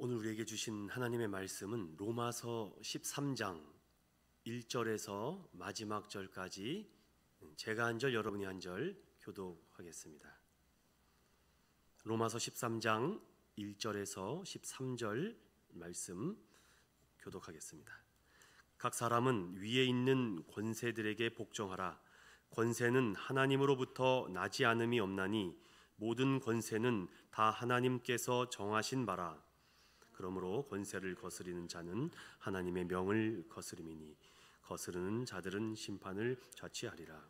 오늘 우리에게 주신 하나님의 말씀은 로마서 13장 1절에서 마지막 절까지 제가 한 절 여러분이 한 절 교독하겠습니다. 로마서 13장 1절에서 13절 말씀 교독하겠습니다. 각 사람은 위에 있는 권세들에게 복종하라. 권세는 하나님으로부터 나지 않음이 없나니 모든 권세는 다 하나님께서 정하신 바라. 그러므로 권세를 거스리는 자는 하나님의 명을 거스림이니 거스르는 자들은 심판을 자취하리라.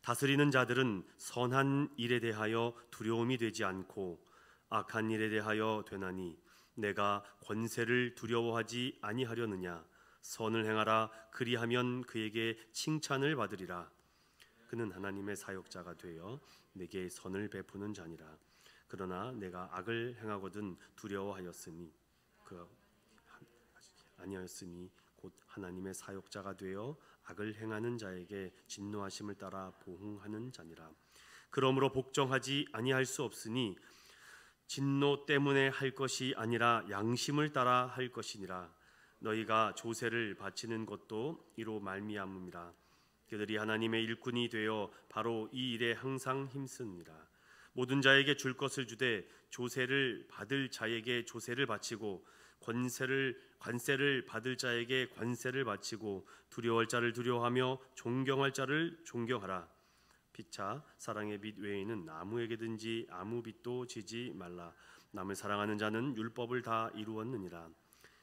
다스리는 자들은 선한 일에 대하여 두려움이 되지 않고 악한 일에 대하여 되나니 내가 권세를 두려워하지 아니하려느냐. 선을 행하라. 그리하면 그에게 칭찬을 받으리라. 그는 하나님의 사역자가 되어 내게 선을 베푸는 자니라. 그러나 내가 악을 행하거든 두려워하였으니 아니하였으니 곧 하나님의 사역자가 되어 악을 행하는 자에게 진노하심을 따라 보응하는 자니라. 그러므로 복종하지 아니할 수 없으니 진노 때문에 할 것이 아니라 양심을 따라 할 것이니라. 너희가 조세를 바치는 것도 이로 말미암음이라. 그들이 하나님의 일꾼이 되어 바로 이 일에 항상 힘쓰니라. 모든 자에게 줄 것을 주되 조세를 받을 자에게 조세를 바치고 관세를 받을 자에게 관세를 바치고 두려워할 자를 두려워하며 존경할 자를 존경하라. 피차 사랑의 빛 외에는 아무에게든지 아무 빛도 지지 말라. 남을 사랑하는 자는 율법을 다 이루었느니라.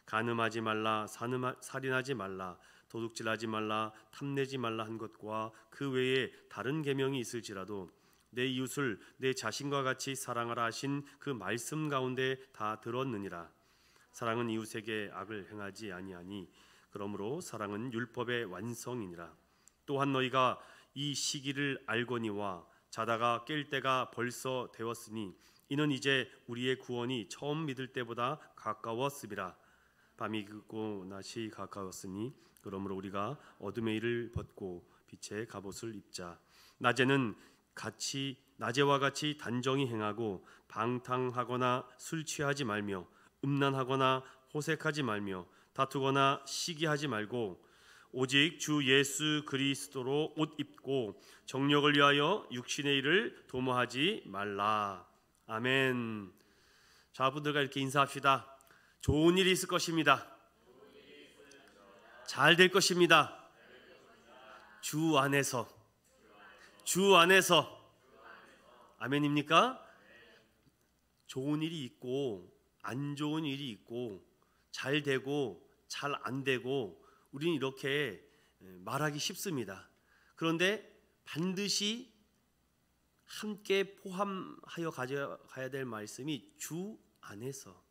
간음하지 말라. 살인하지 말라. 도둑질하지 말라. 탐내지 말라 한 것과 그 외에 다른 계명이 있을지라도 내 이웃을 내 자신과 같이 사랑하라 하신 그 말씀 가운데 다 들었느니라. 사랑은 이웃에게 악을 행하지 아니하니 그러므로 사랑은 율법의 완성이니라. 또한 너희가 이 시기를 알거니와 자다가 깰 때가 벌써 되었으니 이는 이제 우리의 구원이 처음 믿을 때보다 가까웠음이라. 밤이 깊고 낮이 가까웠으니 그러므로 우리가 어둠의 일을 벗고 빛의 갑옷을 입자. 낮에와 같이 단정히 행하고 방탕하거나 술 취하지 말며 음란하거나 호색하지 말며 다투거나 시기하지 말고 오직 주 예수 그리스도로 옷 입고 정력을 위하여 육신의 일을 도모하지 말라. 아멘. 자분들과 이렇게 인사합시다. 좋은 일이 있을 것입니다. 잘 될 것입니다. 주 안에서 아멘입니까? 좋은 일이 있고 안 좋은 일이 있고 잘 되고 잘 안 되고 우리는 이렇게 말하기 쉽습니다. 그런데 반드시 함께 포함하여 가져가야 될 말씀이 주 안에서.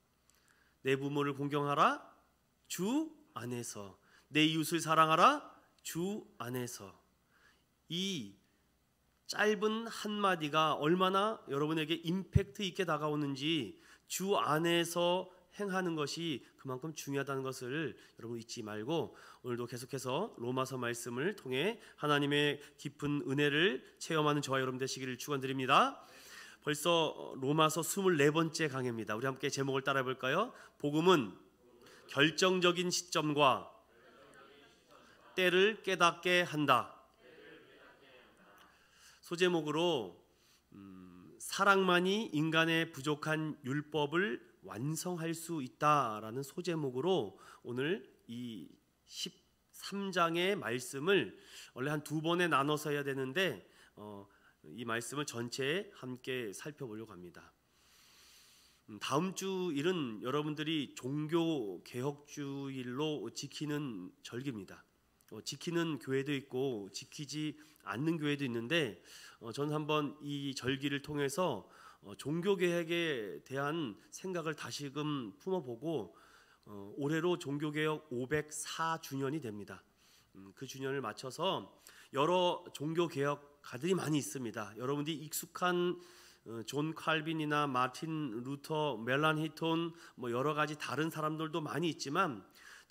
내 부모를 공경하라. 주 안에서. 내 이웃을 사랑하라. 주 안에서. 이 짧은 한마디가 얼마나 여러분에게 임팩트 있게 다가오는지 주 안에서 행하는 것이 그만큼 중요하다는 것을 여러분 잊지 말고 오늘도 계속해서 로마서 말씀을 통해 하나님의 깊은 은혜를 체험하는 저와 여러분 되시기를 축원드립니다. 벌써 로마서 24번째 강해입니다. 우리 함께 제목을 따라 볼까요? 복음은 결정적인 시점과 때를 깨닫게 한다. 소제목으로 사랑만이 인간의 부족한 율법을 완성할 수 있다라는 소제목으로 오늘 이 13장의 말씀을 원래 한 두 번에 나눠서 해야 되는데 이 말씀을 전체에 함께 살펴보려고 합니다. 다음 주일은 여러분들이 종교개혁주일로 지키는 절기입니다. 지키는 교회도 있고 지키지 않는 교회도 있는데 저는 한번 이 절기를 통해서 종교개혁에 대한 생각을 다시금 품어보고 올해로 종교개혁 504주년이 됩니다. 그 주년을 맞춰서 여러 종교개혁가들이 많이 있습니다. 여러분들이 익숙한 존 칼빈이나 마틴 루터, 멜란 히톤 여러 가지 다른 사람들도 많이 있지만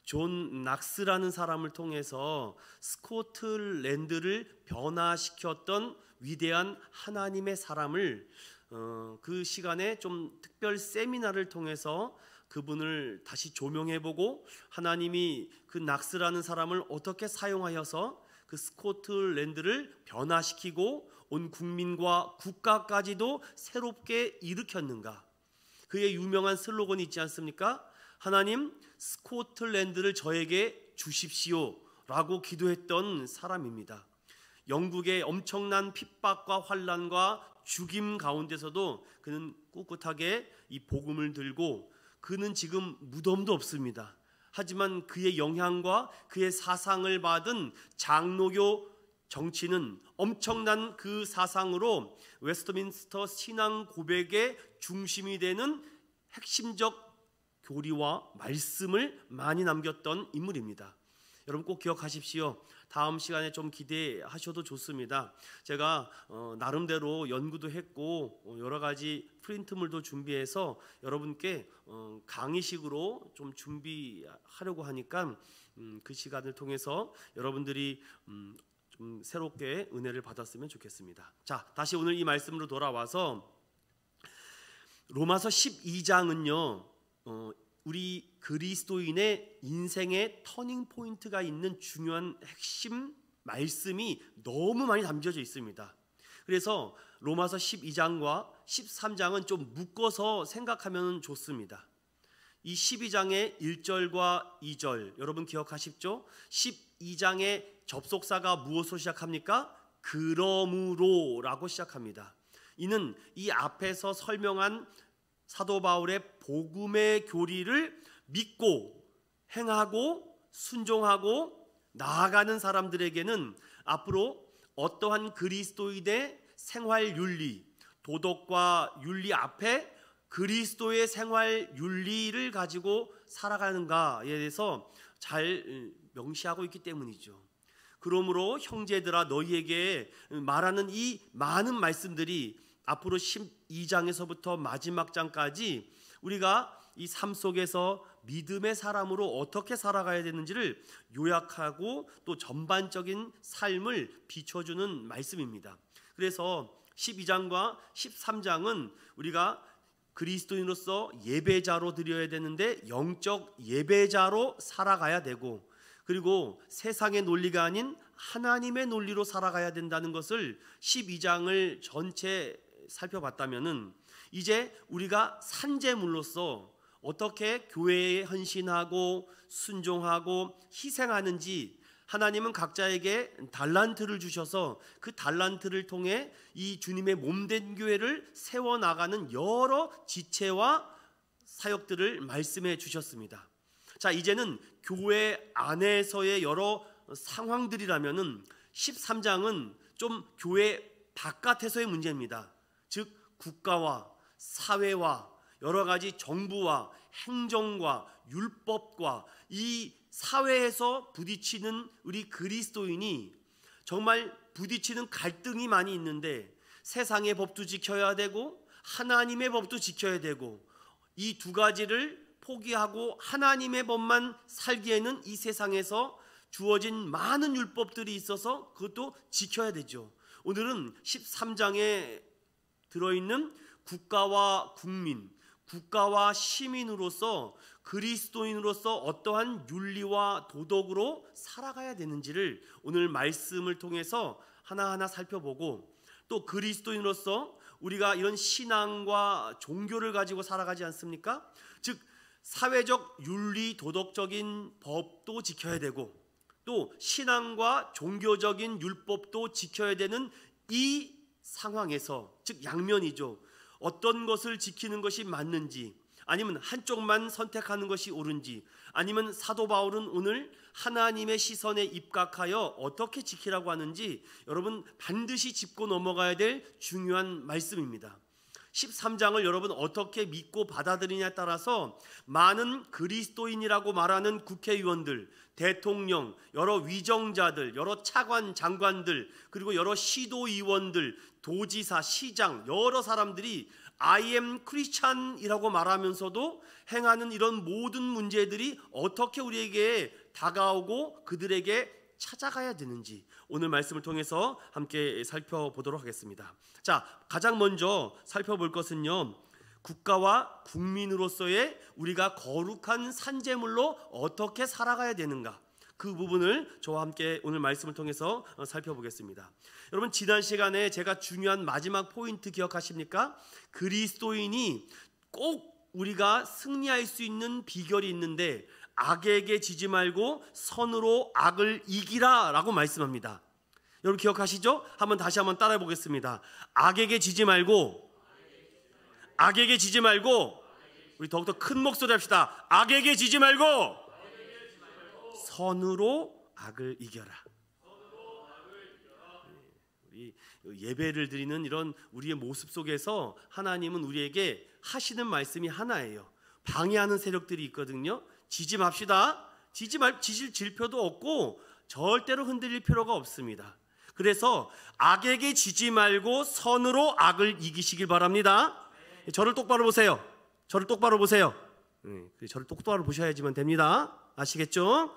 존 낙스라는 사람을 통해서 스코틀랜드를 변화시켰던 위대한 하나님의 사람을 그 시간에 좀 특별 세미나를 통해서 그분을 다시 조명해보고 하나님이 그 낙스라는 사람을 어떻게 사용하여서 그 스코틀랜드를 변화시키고 온 국민과 국가까지도 새롭게 일으켰는가. 그의 유명한 슬로건이 있지 않습니까? 하나님, 스코틀랜드를 저에게 주십시오 라고 기도했던 사람입니다. 영국의 엄청난 핍박과 환난과 죽임 가운데서도 그는 꿋꿋하게 이 복음을 들고, 그는 지금 무덤도 없습니다. 하지만 그의 영향과 그의 사상을 받은 장로교 정치는 엄청난 그 사상으로 웨스트민스터 신앙 고백의 중심이 되는 핵심적 교리와 말씀을 많이 남겼던 인물입니다. 여러분 꼭 기억하십시오. 다음 시간에 좀 기대하셔도 좋습니다. 제가 나름대로 연구도 했고 여러 가지 프린트물도 준비해서 여러분께 강의식으로 좀 준비하려고 하니까 그 시간을 통해서 여러분들이 좀 새롭게 은혜를 받았으면 좋겠습니다. 자, 다시 오늘 이 말씀으로 돌아와서 로마서 12장은요 우리 그리스도인의 인생의 터닝 포인트가 있는 중요한 핵심 말씀이 너무 많이 담겨져 있습니다. 그래서 로마서 12장과 13장은 좀 묶어서 생각하면 좋습니다. 이 12장의 1절과 2절 여러분 기억하십시오? 12장의 접속사가 무엇으로 시작합니까? 그러므로 라고 시작합니다. 이는 이 앞에서 설명한 사도 바울의 복음의 교리를 믿고 행하고 순종하고 나아가는 사람들에게는 앞으로 어떠한 그리스도인의 생활 윤리, 도덕과 윤리 앞에 그리스도의 생활 윤리를 가지고 살아가는가에 대해서 잘 명시하고 있기 때문이죠. 그러므로 형제들아 너희에게 말하는 이 많은 말씀들이 앞으로 12장에서부터 마지막 장까지 우리가 이 삶 속에서 믿음의 사람으로 어떻게 살아가야 되는지를 요약하고 또 전반적인 삶을 비춰주는 말씀입니다. 그래서 12장과 13장은 우리가 그리스도인으로서 예배자로 드려야 되는데 영적 예배자로 살아가야 되고, 그리고 세상의 논리가 아닌 하나님의 논리로 살아가야 된다는 것을 12장을 전체 살펴봤다면은 이제 우리가 산재물로서 어떻게 교회에 헌신하고 순종하고 희생하는지, 하나님은 각자에게 달란트를 주셔서 그 달란트를 통해 이 주님의 몸된 교회를 세워나가는 여러 지체와 사역들을 말씀해 주셨습니다. 자, 이제는 교회 안에서의 여러 상황들이라면은 13장은 좀 교회 바깥에서의 문제입니다. 즉 국가와 사회와 여러 가지 정부와 행정과 율법과 이 사회에서 부딪히는 우리 그리스도인이 정말 부딪히는 갈등이 많이 있는데, 세상의 법도 지켜야 되고 하나님의 법도 지켜야 되고, 이 두 가지를 포기하고 하나님의 법만 살기에는 이 세상에서 주어진 많은 율법들이 있어서 그것도 지켜야 되죠. 오늘은 13장에 들어있는 국가와 국민, 국가와 시민으로서 그리스도인으로서 어떠한 윤리와 도덕으로 살아가야 되는지를 오늘 말씀을 통해서 하나하나 살펴보고, 또 그리스도인으로서 우리가 이런 신앙과 종교를 가지고 살아가지 않습니까? 즉 사회적 윤리 도덕적인 법도 지켜야 되고 또 신앙과 종교적인 율법도 지켜야 되는 이 상황에서, 즉 양면이죠. 어떤 것을 지키는 것이 맞는지, 아니면 한쪽만 선택하는 것이 옳은지, 아니면 사도 바울은 오늘 하나님의 시선에 입각하여 어떻게 지키라고 하는지 여러분 반드시 짚고 넘어가야 될 중요한 말씀입니다. 13장을 여러분 어떻게 믿고 받아들이냐에 따라서 많은 그리스도인이라고 말하는 국회의원들, 대통령, 여러 위정자들, 여러 차관, 장관들, 그리고 여러 시도의원들, 도지사, 시장, 여러 사람들이 I am Christian이라고 말하면서도 행하는 이런 모든 문제들이 어떻게 우리에게 다가오고 그들에게 찾아가야 되는지 오늘 말씀을 통해서 함께 살펴보도록 하겠습니다. 자, 가장 먼저 살펴볼 것은요, 국가와 국민으로서의 우리가 거룩한 산재물로 어떻게 살아가야 되는가, 그 부분을 저와 함께 오늘 말씀을 통해서 살펴보겠습니다. 여러분, 지난 시간에 제가 중요한 마지막 포인트 기억하십니까? 그리스도인이 꼭 우리가 승리할 수 있는 비결이 있는데, 악에게 지지 말고 선으로 악을 이기라 라고 말씀합니다. 여러분 기억하시죠? 다시 한번 따라해 보겠습니다. 악에게 지지 말고, 악에게 지지 말고, 우리 더욱더 큰 목소리 합시다. 악에게 지지 말고 선으로 악을 이겨라. 우리 예배를 드리는 이런 우리의 모습 속에서 하나님은 우리에게 하시는 말씀이 하나예요. 방해하는 세력들이 있거든요. 지지 맙시다. 지질 질표도 없고 절대로 흔들릴 필요가 없습니다. 그래서 악에게 지지 말고 선으로 악을 이기시길 바랍니다. 저를 똑바로 보세요. 저를 똑바로 보세요. 저를 똑바로 보셔야지만 됩니다. 아시겠죠?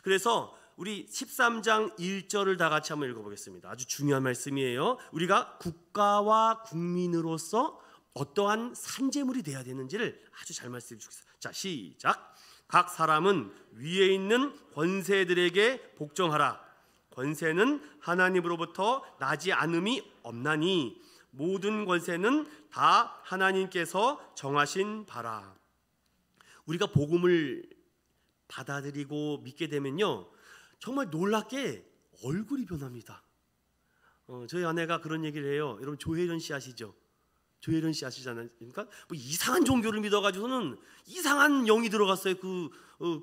그래서 우리 13장 1절을 다 같이 한번 읽어보겠습니다. 아주 중요한 말씀이에요. 우리가 국가와 국민으로서 어떠한 산재물이 되어야 되는지를 아주 잘 말씀해 주겠습니다. 자, 시작. 각 사람은 위에 있는 권세들에게 복종하라. 권세는 하나님으로부터 나지 않음이 없나니 모든 권세는 다 하나님께서 정하신 바라. 우리가 복음을 받아들이고 믿게 되면요, 정말 놀랍게 얼굴이 변합니다. 저희 아내가 그런 얘기를 해요. 여러분 조혜련 씨 아시죠? 조혜련 씨 아시잖아요. 그러니까 뭐 이상한 종교를 믿어가지고는 이상한 영이 들어갔어요.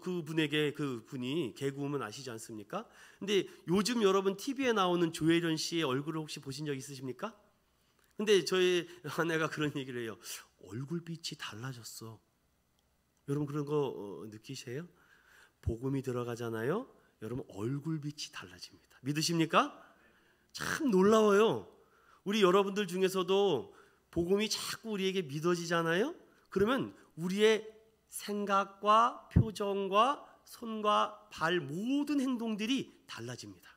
그분에게, 그분이 개그우먼 아시지 않습니까? 근데 요즘 여러분 TV에 나오는 조혜련 씨의 얼굴을 혹시 보신 적 있으십니까? 근데 저희 아내가 그런 얘기를 해요. 얼굴빛이 달라졌어. 여러분 그런 거 느끼세요? 복음이 들어가잖아요. 여러분 얼굴빛이 달라집니다. 믿으십니까? 참 놀라워요. 우리 여러분들 중에서도 복음이 자꾸 우리에게 믿어지잖아요. 그러면 우리의 생각과 표정과 손과 발 모든 행동들이 달라집니다.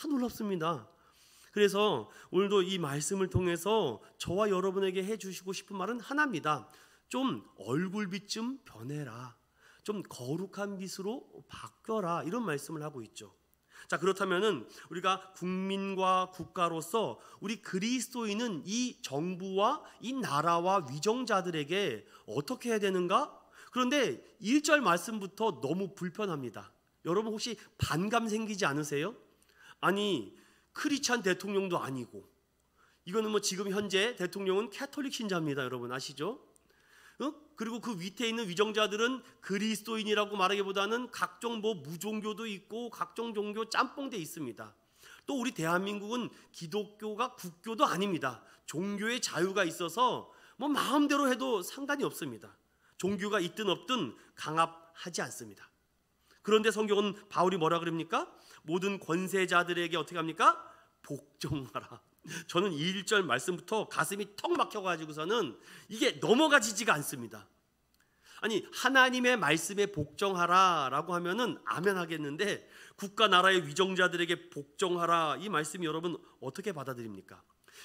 놀랍습니다. 그래서 오늘도 이 말씀을 통해서 저와 여러분에게 해주시고 싶은 말은 하나입니다. 좀 얼굴빛 좀 변해라. 좀 거룩한 빛으로 바뀌어라. 이런 말씀을 하고 있죠. 자, 그렇다면은 우리가 국민과 국가로서 우리 그리스도인은 이 정부와 이 나라와 위정자들에게 어떻게 해야 되는가? 그런데 1절 말씀부터 너무 불편합니다. 여러분 혹시 반감 생기지 않으세요? 아니, 크리스찬 대통령도 아니고, 이거는 뭐 지금 현재 대통령은 캐톨릭 신자입니다. 여러분 아시죠? 그리고 그 밑에 있는 위정자들은 그리스도인이라고 말하기보다는 각종 뭐 무종교도 있고 각종 종교 짬뽕돼 있습니다. 또 우리 대한민국은 기독교가 국교도 아닙니다. 종교의 자유가 있어서 뭐 마음대로 해도 상관이 없습니다. 종교가 있든 없든 강압하지 않습니다. 그런데 성경은 바울이 뭐라 그럽니까? 모든 권세자들에게 어떻게 합니까? 복종하라. 저는 1절 말씀부터 가슴이 턱 막혀가지고서는 이게 넘어가지지가 않습니다. 아니, 하나님의 말씀에 복종하라 라고 하면은 아멘 하겠는데, 국가 나라의 위정자들에게 복종하라, 이 말씀이 여러분 어떻게 받아들입니까?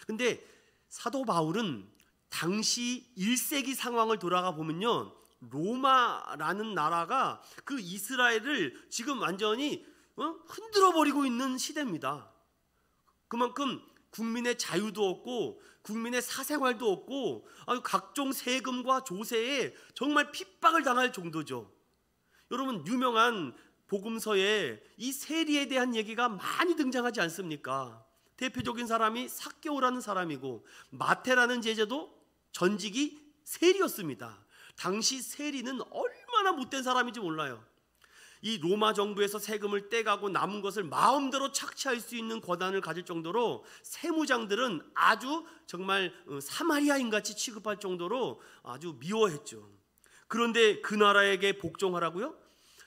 근데 사도 바울은 당시 1세기 상황을 돌아가 보면요, 로마라는 나라가 그 이스라엘을 지금 완전히 흔들어 버리고 있는 시대입니다. 그만큼 국민의 자유도 없고 국민의 사생활도 없고 각종 세금과 조세에 정말 핍박을 당할 정도죠. 여러분 유명한 복음서에 이 세리에 대한 얘기가 많이 등장하지 않습니까? 대표적인 사람이 삭개오라는 사람이고, 마태라는 제자도 전직이 세리였습니다. 당시 세리는 얼마나 못된 사람인지 몰라요. 이 로마 정부에서 세금을 떼가고 남은 것을 마음대로 착취할 수 있는 권한을 가질 정도로 세무장들은 아주 정말 사마리아인같이 취급할 정도로 아주 미워했죠. 그런데 그 나라에게 복종하라고요?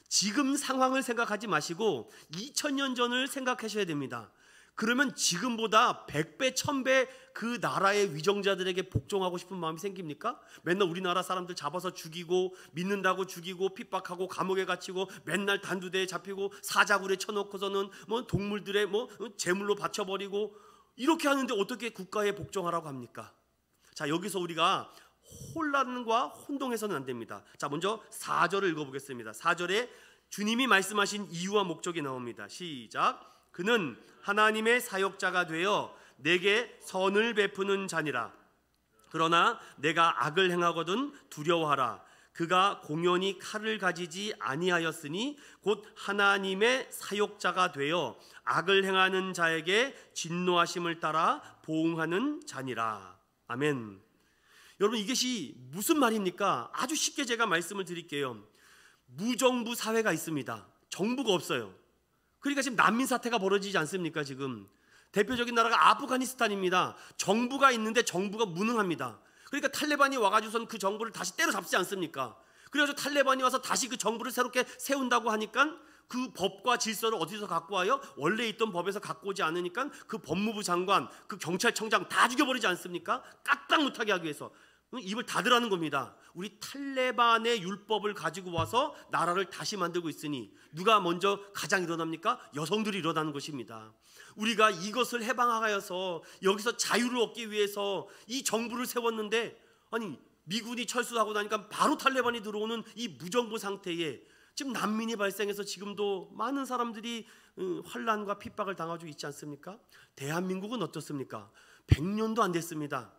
지금 상황을 생각하지 마시고 2000년 전을 생각하셔야 됩니다. 그러면 지금보다 100배, 1000배 그 나라의 위정자들에게 복종하고 싶은 마음이 생깁니까? 맨날 우리나라 사람들 잡아서 죽이고, 믿는다고 죽이고, 핍박하고, 감옥에 갇히고, 맨날 단두대에 잡히고, 사자굴에 쳐놓고서는 뭐 동물들의 뭐 제물로 바쳐버리고, 이렇게 하는데 어떻게 국가에 복종하라고 합니까? 자, 여기서 우리가 혼란과 혼동해서는 안 됩니다. 자, 먼저 4절을 읽어보겠습니다. 4절에 주님이 말씀하신 이유와 목적이 나옵니다. 시작. 그는 하나님의 사역자가 되어 내게 선을 베푸는 자니라. 그러나 내가 악을 행하거든 두려워하라. 그가 공연히 칼을 가지지 아니하였으니 곧 하나님의 사역자가 되어 악을 행하는 자에게 진노하심을 따라 보응하는 자니라. 아멘. 여러분, 이것이 무슨 말입니까? 아주 쉽게 제가 말씀을 드릴게요. 무정부 사회가 있습니다. 정부가 없어요. 그러니까 지금 난민 사태가 벌어지지 않습니까? 지금 대표적인 나라가 아프가니스탄입니다. 정부가 있는데 정부가 무능합니다. 그러니까 탈레반이 와가지고선 그 정부를 다시 때려잡지 않습니까? 그래가지고 탈레반이 와서 다시 그 정부를 새롭게 세운다고 하니까 그 법과 질서를 어디서 갖고 와요? 원래 있던 법에서 갖고 오지 않으니까 그 법무부 장관, 그 경찰청장 다 죽여버리지 않습니까? 까딱 못하게 하기 위해서 입을 닫으라는 겁니다. 우리 탈레반의 율법을 가지고 와서 나라를 다시 만들고 있으니 누가 먼저 가장 일어납니까? 여성들이 일어나는 것입니다. 우리가 이것을 해방하여서 여기서 자유를 얻기 위해서 이 정부를 세웠는데, 아니 미군이 철수하고 나니까 바로 탈레반이 들어오는 이 무정부 상태에 지금 난민이 발생해서 지금도 많은 사람들이 환난과 핍박을 당하고 있지 않습니까? 대한민국은 어떻습니까? 100년도 안 됐습니다.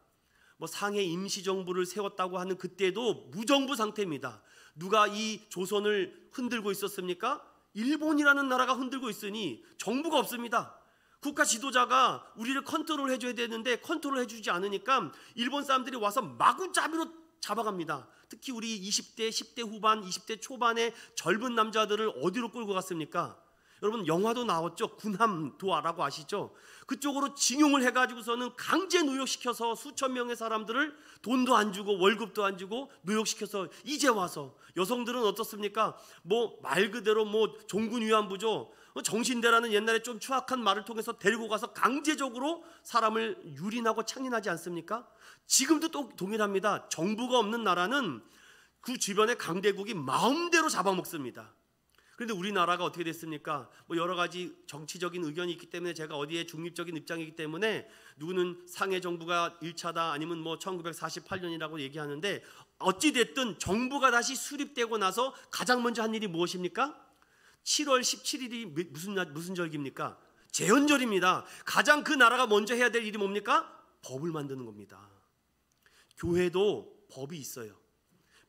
뭐 상해 임시정부를 세웠다고 하는 그때도 무정부 상태입니다. 누가 이 조선을 흔들고 있었습니까? 일본이라는 나라가 흔들고 있으니 정부가 없습니다. 국가 지도자가 우리를 컨트롤 해줘야 되는데 컨트롤 해주지 않으니까 일본 사람들이 와서 마구잡이로 잡아갑니다. 특히 우리 20대, 10대 후반, 20대 초반의 젊은 남자들을 어디로 끌고 갔습니까? 여러분, 영화도 나왔죠. 군함도화라고 아시죠? 그쪽으로 징용을 해가지고서는 강제 노역시켜서 수천 명의 사람들을 돈도 안 주고 월급도 안 주고 노역시켜서 이제 와서, 여성들은 어떻습니까? 뭐 말 그대로 뭐 종군 위안부죠. 정신대라는 옛날에 좀 추악한 말을 통해서 데리고 가서 강제적으로 사람을 유린하고 창인하지 않습니까? 지금도 또 동일합니다. 정부가 없는 나라는 그 주변의 강대국이 마음대로 잡아먹습니다. 그런데 우리나라가 어떻게 됐습니까? 뭐 여러 가지 정치적인 의견이 있기 때문에 제가 어디에 중립적인 입장이기 때문에 누구는 상해 정부가 1차다 아니면 뭐 1948년이라고 얘기하는데, 어찌 됐든 정부가 다시 수립되고 나서 가장 먼저 한 일이 무엇입니까? 7월 17일이 무슨 절기입니까? 제헌절입니다. 가장 그 나라가 먼저 해야 될 일이 뭡니까? 법을 만드는 겁니다. 교회도 법이 있어요.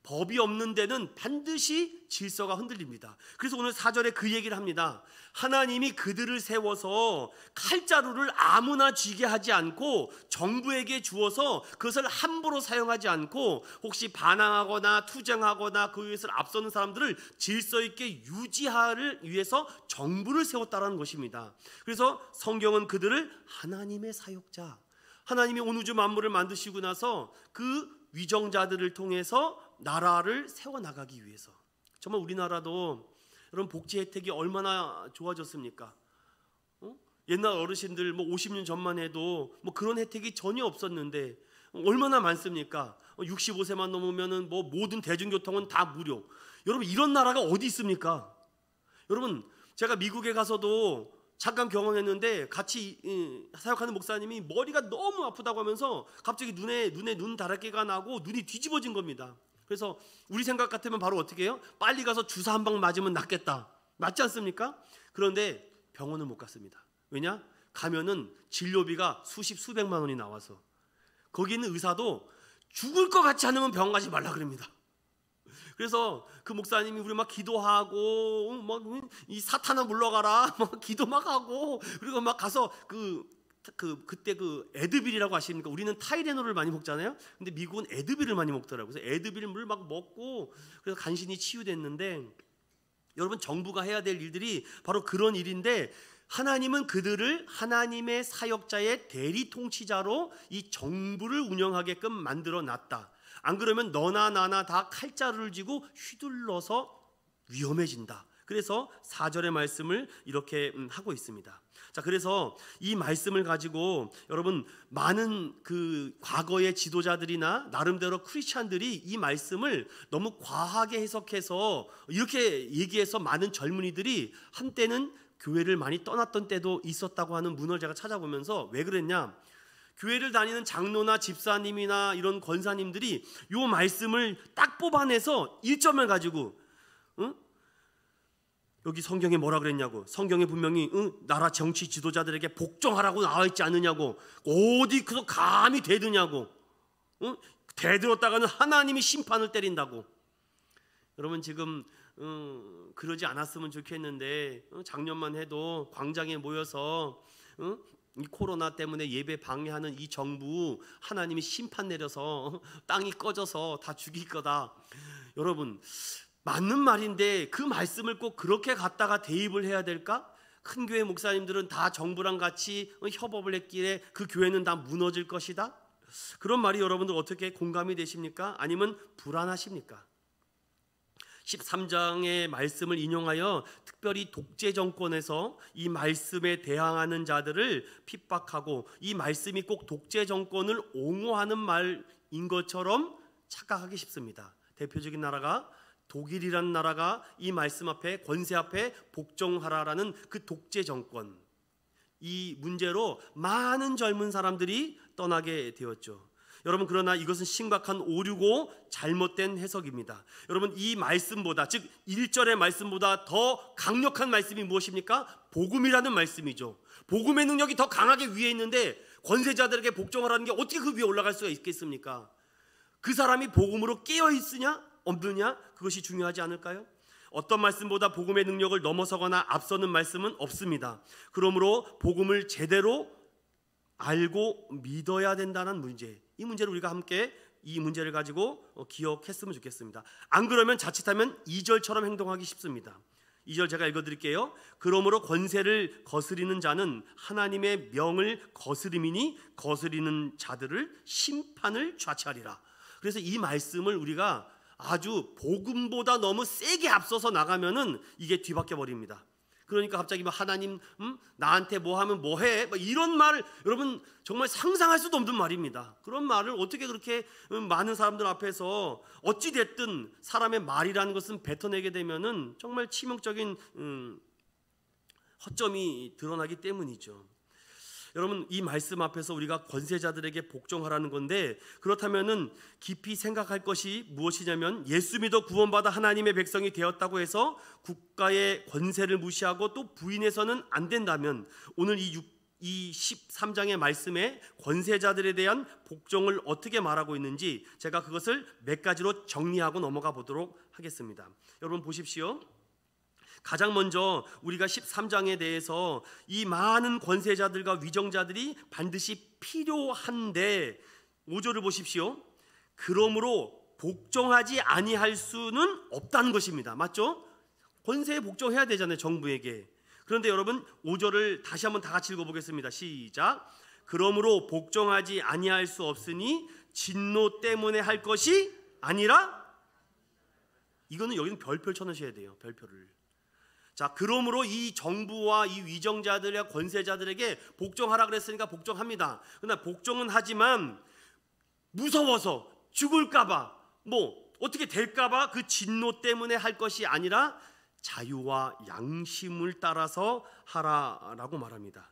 법이 없는 데는 반드시 질서가 흔들립니다. 그래서 오늘 4절에 그 얘기를 합니다. 하나님이 그들을 세워서 칼자루를 아무나 쥐게 하지 않고 정부에게 주어서 그것을 함부로 사용하지 않고 혹시 반항하거나 투쟁하거나 그 위에서 앞서는 사람들을 질서 있게 유지하기 위해서 정부를 세웠다는 것입니다. 그래서 성경은 그들을 하나님의 사역자, 하나님이 온 우주 만물을 만드시고 나서 그 위정자들을 통해서 나라를 세워나가기 위해서. 정말 우리나라도 여러분 복지 혜택이 얼마나 좋아졌습니까? 옛날 어르신들 뭐 50년 전만 해도 뭐 그런 혜택이 전혀 없었는데 얼마나 많습니까? 65세만 넘으면은 뭐 모든 대중교통은 다 무료. 여러분, 이런 나라가 어디 있습니까? 여러분, 제가 미국에 가서도 잠깐 경험했는데 같이 사역하는 목사님이 머리가 너무 아프다고 하면서 갑자기 눈에 눈 다래끼가 나고 눈이 뒤집어진 겁니다. 그래서 우리 생각 같으면 바로 어떻게 해요? 빨리 가서 주사 한 방 맞으면 낫겠다. 맞지 않습니까? 그런데 병원을 못 갔습니다. 왜냐? 가면은 진료비가 수백만 원이 나와서 거기 있는 의사도 죽을 것 같지 않으면 병원 가지 말라 그럽니다. 그래서 그 목사님이 우리 막 기도하고 막 이 사탄아 물러가라 막 기도 막 하고, 그리고 막 가서 그때 그 에드빌이라고 아십니까? 우리는 타이레놀을 많이 먹잖아요. 근데 미국은 에드빌을 많이 먹더라고요. 그래서 에드빌 물 막 먹고 그래서 간신히 치유됐는데, 여러분, 정부가 해야 될 일들이 바로 그런 일인데 하나님은 그들을 하나님의 사역자의 대리 통치자로 이 정부를 운영하게끔 만들어 놨다. 안 그러면 너나 나나 다 칼자루를 쥐고 휘둘러서 위험해진다. 그래서 4절의 말씀을 이렇게 하고 있습니다. 자, 그래서 이 말씀을 가지고 여러분 많은 그 과거의 지도자들이나 나름대로 크리스찬들이 이 말씀을 너무 과하게 해석해서 이렇게 얘기해서 많은 젊은이들이 한때는 교회를 많이 떠났던 때도 있었다고 하는 문헌을 제가 찾아보면서 왜 그랬냐? 교회를 다니는 장로나 집사님이나 이런 권사님들이 이 말씀을 딱 뽑아내서 1점을 가지고 여기 성경에 뭐라 그랬냐고, 성경에 분명히 나라 정치 지도자들에게 복종하라고 나와 있지 않느냐고, 어디서 감히 대드냐고, 대들었다가는 하나님이 심판을 때린다고. 여러분 지금 그러지 않았으면 좋겠는데 작년만 해도 광장에 모여서 이 코로나 때문에 예배 방해하는 이 정부 하나님이 심판 내려서 땅이 꺼져서 다 죽일 거다. 여러분 맞는 말인데 그 말씀을 꼭 그렇게 갖다가 대입을 해야 될까? 큰 교회 목사님들은 다 정부랑 같이 협업을 했기에 그 교회는 다 무너질 것이다. 그런 말이 여러분들 어떻게 공감이 되십니까? 아니면 불안하십니까? 13장의 말씀을 인용하여 특별히 독재 정권에서 이 말씀에 대항하는 자들을 핍박하고 이 말씀이 꼭 독재 정권을 옹호하는 말인 것처럼 착각하기 쉽습니다. 대표적인 나라가 독일이라는 나라가 이 말씀 앞에, 권세 앞에 복종하라라는 그 독재 정권, 이 문제로 많은 젊은 사람들이 떠나게 되었죠. 여러분 그러나 이것은 심각한 오류고 잘못된 해석입니다. 여러분 이 말씀보다, 즉 1절의 말씀보다 더 강력한 말씀이 무엇입니까? 복음이라는 말씀이죠. 복음의 능력이 더 강하게 위에 있는데 권세자들에게 복종하라는 게 어떻게 그 위에 올라갈 수가 있겠습니까? 그 사람이 복음으로 깨어 있으냐 없느냐, 그것이 중요하지 않을까요? 어떤 말씀보다 복음의 능력을 넘어서거나 앞서는 말씀은 없습니다. 그러므로 복음을 제대로 알고 믿어야 된다는 문제, 이 문제를 우리가 함께 이 문제를 가지고 기억했으면 좋겠습니다. 안 그러면 자칫하면 2절처럼 행동하기 쉽습니다. 2절 제가 읽어드릴게요. 그러므로 권세를 거스리는 자는 하나님의 명을 거스림이니 거스리는 자들을 심판을 좌치하리라. 그래서 이 말씀을 우리가 아주 복음보다 너무 세게 앞서서 나가면은 이게 뒤바뀌어 버립니다. 그러니까 갑자기 막 하나님 나한테 뭐 하면 뭐 해? 이런 말을 여러분 정말 상상할 수도 없는 말입니다. 그런 말을 어떻게 그렇게 많은 사람들 앞에서 어찌 됐든 사람의 말이라는 것은 뱉어내게 되면은 정말 치명적인 허점이 드러나기 때문이죠. 여러분 이 말씀 앞에서 우리가 권세자들에게 복종하라는 건데, 그렇다면은 깊이 생각할 것이 무엇이냐면 예수 믿어 구원받아 하나님의 백성이 되었다고 해서 국가의 권세를 무시하고 또 부인해서는 안 된다면 오늘 이 13장의 말씀에 권세자들에 대한 복종을 어떻게 말하고 있는지 제가 그것을 몇 가지로 정리하고 넘어가 보도록 하겠습니다. 여러분 보십시오. 가장 먼저 우리가 13장에 대해서 이 많은 권세자들과 위정자들이 반드시 필요한데 5절을 보십시오. 그러므로 복종하지 아니할 수는 없다는 것입니다. 맞죠? 권세에 복종해야 되잖아요, 정부에게. 그런데 여러분 5절을 다시 한번 다 같이 읽어보겠습니다. 시작. 그러므로 복종하지 아니할 수 없으니 진노 때문에 할 것이 아니라, 이거는 여기는 별표 쳐놓으셔야 돼요. 별표를. 자, 그러므로 이 정부와 이 위정자들의 권세자들에게 복종하라 그랬으니까 복종합니다. 그러나 복종은 하지만 무서워서 죽을까봐, 뭐 어떻게 될까봐 그 진노 때문에 할 것이 아니라 자유와 양심을 따라서 하라라고 말합니다.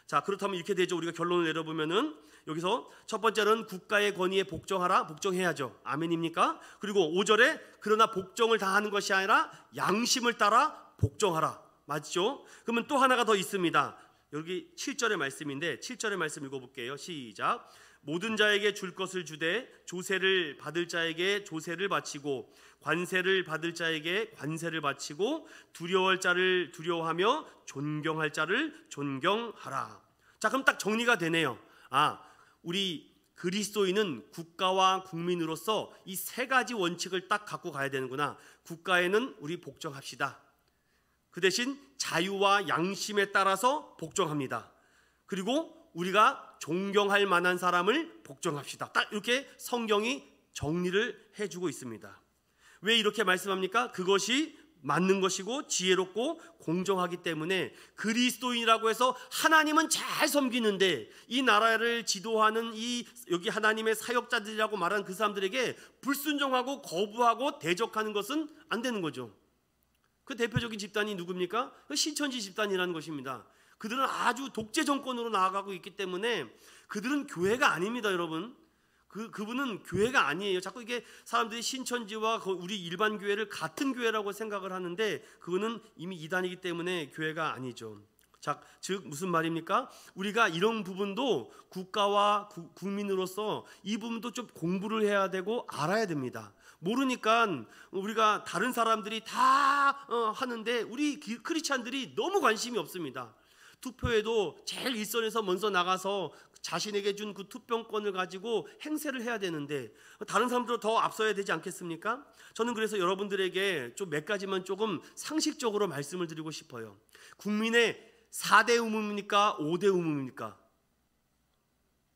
자, 그렇다면 이렇게 되죠. 우리가 결론을 내려보면은 여기서 첫 번째는 국가의 권위에 복종하라, 복종해야죠. 아멘입니까? 그리고 5절에 그러나 복종을 다 하는 것이 아니라 양심을 따라 복종하라. 맞죠? 그러면 또 하나가 더 있습니다. 여기 7절의 말씀인데 7절의 말씀 읽어볼게요. 시작. 모든 자에게 줄 것을 주되 조세를 받을 자에게 조세를 바치고 관세를 받을 자에게 관세를 바치고 두려워할 자를 두려워하며 존경할 자를 존경하라. 자, 그럼 딱 정리가 되네요. 우리 그리스도인은 국가와 국민으로서 이 세 가지 원칙을 딱 갖고 가야 되는구나. 국가에는 우리 복종합시다. 그 대신 자유와 양심에 따라서 복종합니다. 그리고 우리가 존경할 만한 사람을 복종합시다. 딱 이렇게 성경이 정리를 해주고 있습니다. 왜 이렇게 말씀합니까? 그것이 맞는 것이고 지혜롭고 공정하기 때문에 그리스도인이라고 해서 하나님은 잘 섬기는데 이 나라를 지도하는 여기 하나님의 사역자들이라고 말하는 그 사람들에게 불순종하고 거부하고 대적하는 것은 안 되는 거죠. 그 대표적인 집단이 누굽니까? 신천지 집단이라는 것입니다. 그들은 아주 독재 정권으로 나아가고 있기 때문에 그들은 교회가 아닙니다, 여러분. 그분은 교회가 아니에요. 자꾸 이게 사람들이 신천지와 우리 일반 교회를 같은 교회라고 생각을 하는데 그거는 이미 이단이기 때문에 교회가 아니죠. 자, 즉 무슨 말입니까? 우리가 이런 부분도 국가와 국민으로서 이 부분도 좀 공부를 해야 되고 알아야 됩니다. 모르니까 우리가 다른 사람들이 다 하는데 우리 크리스찬들이 너무 관심이 없습니다. 투표에도 제일 일선에서 먼저 나가서 자신에게 준 그 투표권을 가지고 행세를 해야 되는데 다른 사람들도 더 앞서야 되지 않겠습니까? 저는 그래서 여러분들에게 좀 몇 가지만 조금 상식적으로 말씀을 드리고 싶어요. 국민의 4대 의무입니까? 5대 의무입니까?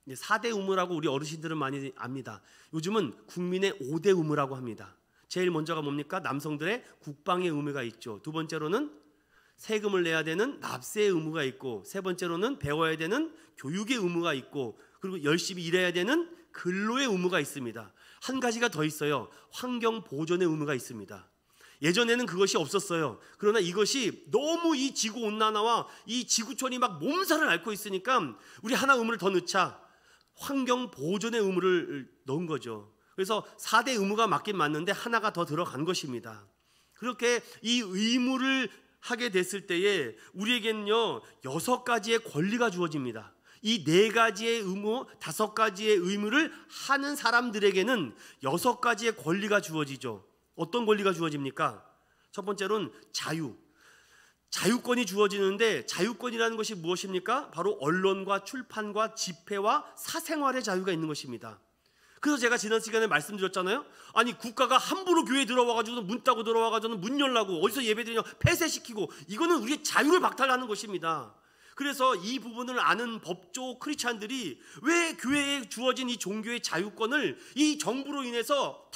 4대 의무라고 우리 어르신들은 많이 압니다. 요즘은 국민의 5대 의무라고 합니다. 제일 먼저가 뭡니까? 남성들의 국방의 의무가 있죠. 두 번째로는 세금을 내야 되는 납세의 의무가 있고, 세 번째로는 배워야 되는 교육의 의무가 있고, 그리고 열심히 일해야 되는 근로의 의무가 있습니다. 한 가지가 더 있어요. 환경 보존의 의무가 있습니다. 예전에는 그것이 없었어요. 그러나 이것이 너무 이 지구 온난화와 이 지구촌이 막 몸살을 앓고 있으니까 우리 하나 의무를 더 넣자. 환경 보존의 의무를 넣은 거죠. 그래서 4대 의무가 맞긴 맞는데 하나가 더 들어간 것입니다. 그렇게 이 의무를 하게 됐을 때에 우리에게는요 6가지의 권리가 주어집니다. 이 4가지의 의무, 5가지의 의무를 하는 사람들에게는 6가지의 권리가 주어지죠. 어떤 권리가 주어집니까? 첫 번째로는 자유권이 주어지는데, 자유권이라는 것이 무엇입니까? 바로 언론과 출판과 집회와 사생활의 자유가 있는 것입니다. 그래서 제가 지난 시간에 말씀드렸잖아요. 아니 국가가 함부로 교회에 들어와가지고 문 따고 들어와가지고 문 열라고 어디서 예배드리냐 폐쇄시키고, 이거는 우리의 자유를 박탈하는 것입니다. 그래서 이 부분을 아는 법조 크리스찬들이 왜 교회에 주어진 이 종교의 자유권을 이 정부로 인해서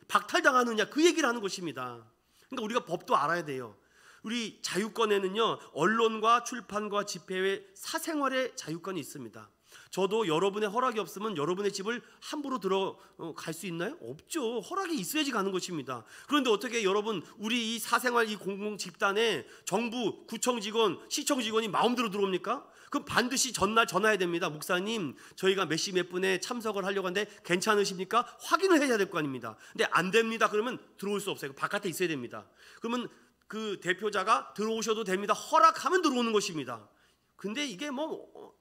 박탈당하느냐, 그 얘기를 하는 것입니다. 그러니까 우리가 법도 알아야 돼요. 우리 자유권에는요 언론과 출판과 집회의 사생활의 자유권이 있습니다. 저도 여러분의 허락이 없으면 여러분의 집을 함부로 들어갈 수 있나요? 없죠. 허락이 있어야지 가는 것입니다. 그런데 어떻게 여러분 우리 이 사생활 이 공공 집단에 정부, 구청 직원, 시청 직원이 마음대로 들어옵니까? 그럼 반드시 전날 전화해야 됩니다. 목사님, 저희가 몇 시 몇 분에 참석을 하려고 하는데 괜찮으십니까? 확인을 해야 될 거 아닙니다. 근데 안 됩니다. 그러면 들어올 수 없어요. 바깥에 있어야 됩니다. 그러면 그 대표자가 들어오셔도 됩니다. 허락하면 들어오는 것입니다. 근데 이게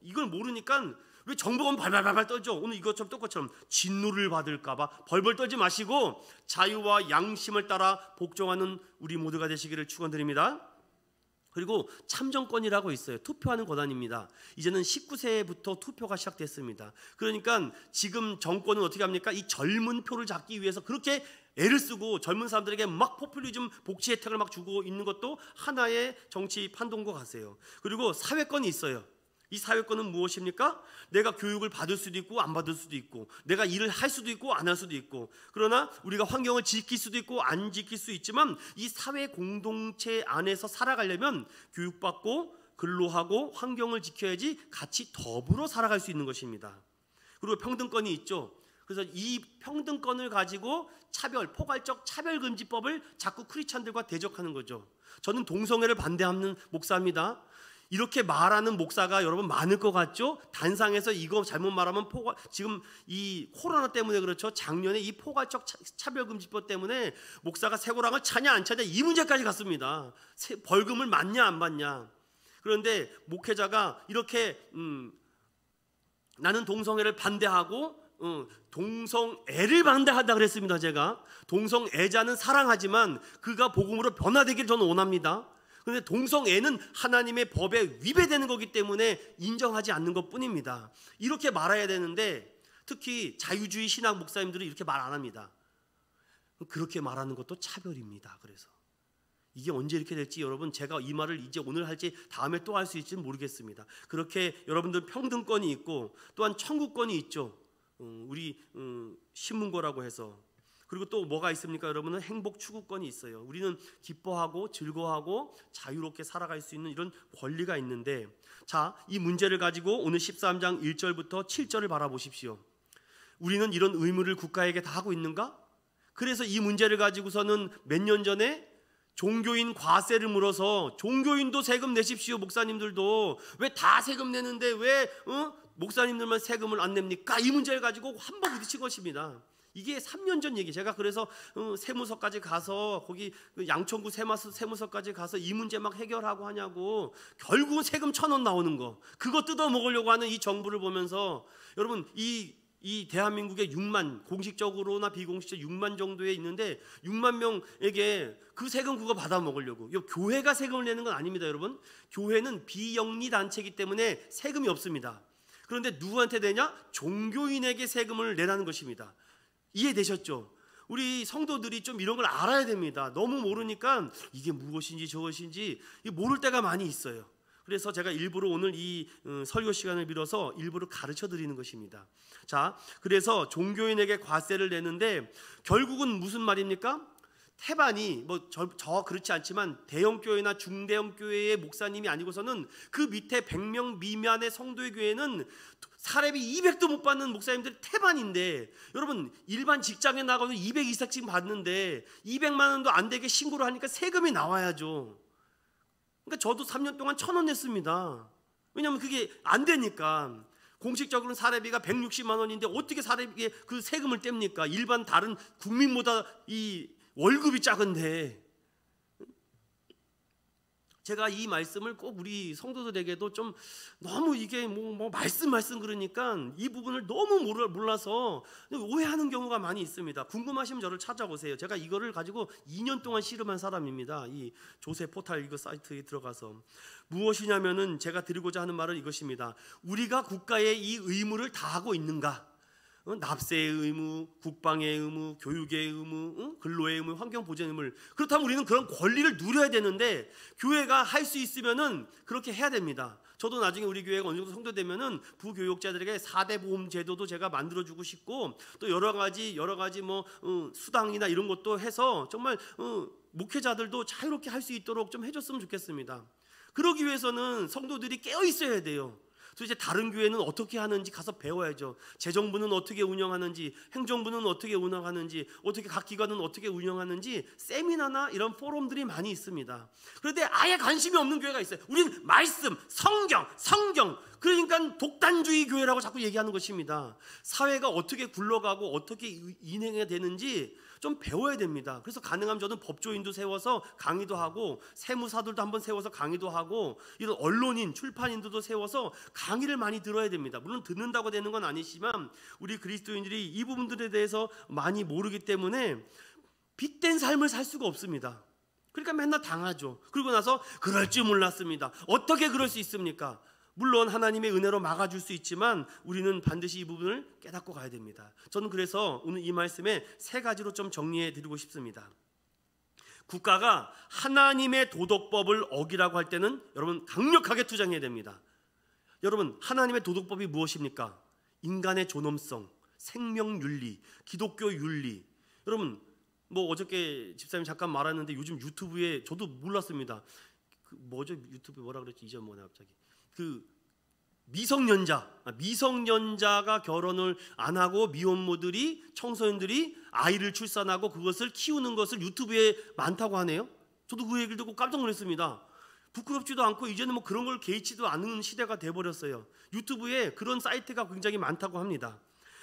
이걸 모르니까 왜 정보가 발발발발 떨죠? 오늘 이것처럼 똑같처럼 진노를 받을까봐 벌벌 떨지 마시고 자유와 양심을 따라 복종하는 우리 모두가 되시기를 축원드립니다. 그리고 참정권이라고 있어요. 투표하는 권한입니다. 이제는 19세부터 투표가 시작됐습니다. 그러니까 지금 정권은 어떻게 합니까? 이 젊은 표를 잡기 위해서 그렇게 애를 쓰고 젊은 사람들에게 막 포퓰리즘 복지 혜택을 막 주고 있는 것도 하나의 정치 판동과 같아요. 그리고 사회권이 있어요. 이 사회권은 무엇입니까? 내가 교육을 받을 수도 있고 안 받을 수도 있고, 내가 일을 할 수도 있고 안 할 수도 있고, 그러나 우리가 환경을 지킬 수도 있고 안 지킬 수 있지만 이 사회 공동체 안에서 살아가려면 교육받고 근로하고 환경을 지켜야지 같이 더불어 살아갈 수 있는 것입니다. 그리고 평등권이 있죠. 그래서 이 평등권을 가지고 포괄적 차별금지법을 자꾸 크리스찬들과 대적하는 거죠. 저는 동성애를 반대하는 목사입니다. 이렇게 말하는 목사가 여러분 많을 것 같죠? 단상에서 이거 잘못 말하면 지금 이 코로나 때문에 그렇죠. 작년에 이 포괄적 차별금지법 때문에 목사가 새고랑을 차냐 안 차냐 이 문제까지 갔습니다. 벌금을 맞냐 안 받냐. 그런데 목회자가 이렇게 나는 동성애를 반대하고 동성애를 반대한다 그랬습니다. 제가 동성애자는 사랑하지만 그가 복음으로 변화되기를 저는 원합니다. 그런데 동성애는 하나님의 법에 위배되는 거기 때문에 인정하지 않는 것뿐입니다. 이렇게 말해야 되는데 특히 자유주의 신학 목사님들은 이렇게 말 안 합니다. 그렇게 말하는 것도 차별입니다. 그래서 이게 언제 이렇게 될지 여러분, 제가 이 말을 이제 오늘 할지 다음에 또 할 수 있을지 모르겠습니다. 그렇게 여러분들 평등권이 있고 또한 청구권이 있죠. 우리 신문고라고 해서. 그리고 또 뭐가 있습니까? 여러분은 행복 추구권이 있어요. 우리는 기뻐하고 즐거워하고 자유롭게 살아갈 수 있는 이런 권리가 있는데, 자, 이 문제를 가지고 오늘 13장 1절부터 7절을 바라보십시오. 우리는 이런 의무를 국가에게 다 하고 있는가? 그래서 이 문제를 가지고서는 몇 년 전에 종교인 과세를 물어서 종교인도 세금 내십시오. 목사님들도 왜 다 세금 내는데 왜 목사님들만 세금을 안 냅니까? 이 문제를 가지고 한번 부딪힌 것입니다. 이게 3년 전 얘기. 제가 그래서 세무서까지 가서 거기 양천구 세무서까지 가서 이 문제 막 해결하고 하냐고, 결국은 세금 1,000원 나오는 거, 그거 뜯어 먹으려고 하는 이 정부를 보면서, 여러분 이 대한민국에 6만, 공식적으로나 비공식적 6만 정도에 있는데 6만 명에게 그 세금 그거 받아 먹으려고. 교회가 세금을 내는 건 아닙니다, 여러분. 교회는 비영리 단체이기 때문에 세금이 없습니다. 그런데 누구한테 내냐? 종교인에게 세금을 내라는 것입니다. 이해되셨죠? 우리 성도들이 좀 이런 걸 알아야 됩니다. 너무 모르니까 이게 무엇인지 저것인지 모를 때가 많이 있어요. 그래서 제가 일부러 오늘 이 설교 시간을 빌어서 일부러 가르쳐 드리는 것입니다. 자, 그래서 종교인에게 과세를 내는데 결국은 무슨 말입니까? 태반이 저 그렇지 않지만 대형 교회나 중대형 교회의 목사님이 아니고서는 그 밑에 100명 미만의 성도의 교회는 사례비 200도 못 받는 목사님들이 태반인데, 여러분 일반 직장에 나가서 200 이상씩 받는데 200만 원도 안 되게 신고를 하니까 세금이 나와야죠. 그러니까 저도 3년 동안 1,000원 냈습니다. 왜냐하면 그게 안 되니까. 공식적으로는 사례비가 160만 원인데 어떻게 사례비에 그 세금을 뗍니까? 일반 다른 국민보다 이 월급이 작은데. 제가 이 말씀을 꼭 우리 성도들에게도 좀, 너무 이게 말씀 그러니까 이 부분을 너무 몰라서 오해하는 경우가 많이 있습니다. 궁금하시면 저를 찾아보세요. 제가 이거를 가지고 2년 동안 씨름한 사람입니다. 이 조세 포탈 이거 사이트에 들어가서. 무엇이냐면은 제가 드리고자 하는 말은 이것입니다. 우리가 국가의 이 의무를 다 하고 있는가? 납세의 의무, 국방의 의무, 교육의 의무, 근로의 의무, 환경보전의 의무. 그렇다면 우리는 그런 권리를 누려야 되는데, 교회가 할 수 있으면은 그렇게 해야 됩니다. 저도 나중에 우리 교회가 어느 정도 성도되면은 부교육자들에게 4대 보험 제도도 제가 만들어주고 싶고, 또 여러 가지 수당이나 이런 것도 해서 정말 목회자들도 자유롭게 할 수 있도록 좀 해줬으면 좋겠습니다. 그러기 위해서는 성도들이 깨어 있어야 돼요. 도대체 다른 교회는 어떻게 하는지 가서 배워야죠. 재정부는 어떻게 운영하는지, 행정부는 어떻게 운영하는지, 어떻게 각 기관은 어떻게 운영하는지 세미나나 이런 포럼들이 많이 있습니다. 그런데 아예 관심이 없는 교회가 있어요. 우리는 말씀, 성경. 그러니까 독단주의 교회라고 자꾸 얘기하는 것입니다. 사회가 어떻게 굴러가고 어떻게 인행해야 되는지 좀 배워야 됩니다. 그래서 가능하면 저는 법조인도 세워서 강의도 하고, 세무사들도 한번 세워서 강의도 하고, 이런 언론인, 출판인들도 세워서 강의를 많이 들어야 됩니다. 물론 듣는다고 되는 건 아니지만 우리 그리스도인들이 이 부분들에 대해서 많이 모르기 때문에 빗된 삶을 살 수가 없습니다. 그러니까 맨날 당하죠. 그러고 나서 그럴 줄 몰랐습니다. 어떻게 그럴 수 있습니까? 물론 하나님의 은혜로 막아줄 수 있지만 우리는 반드시 이 부분을 깨닫고 가야 됩니다. 저는 그래서 오늘 이 말씀에 3가지로 좀 정리해 드리고 싶습니다. 국가가 하나님의 도덕법을 어기라고 할 때는 여러분 강력하게 투쟁해야 됩니다. 여러분, 하나님의 도덕법이 무엇입니까? 인간의 존엄성, 생명윤리, 기독교 윤리. 여러분, 어저께 집사님 잠깐 말했는데 요즘 유튜브에, 저도 몰랐습니다. 유튜브에 뭐라 그랬지? 이제 뭐냐 갑자기. 미성년자가 결혼을 안 하고 미혼모들이, 청소년들이 아이를 출산하고 그것을 키우는 것을 유튜브에 많다고 하네요. 저도 그 얘기를 듣고 깜짝 놀랐습니다. 부끄럽지도 않고 이제는 그런 걸 개의치도 않은 시대가 돼버렸어요. 유튜브에 그런 사이트가 굉장히 많다고 합니다.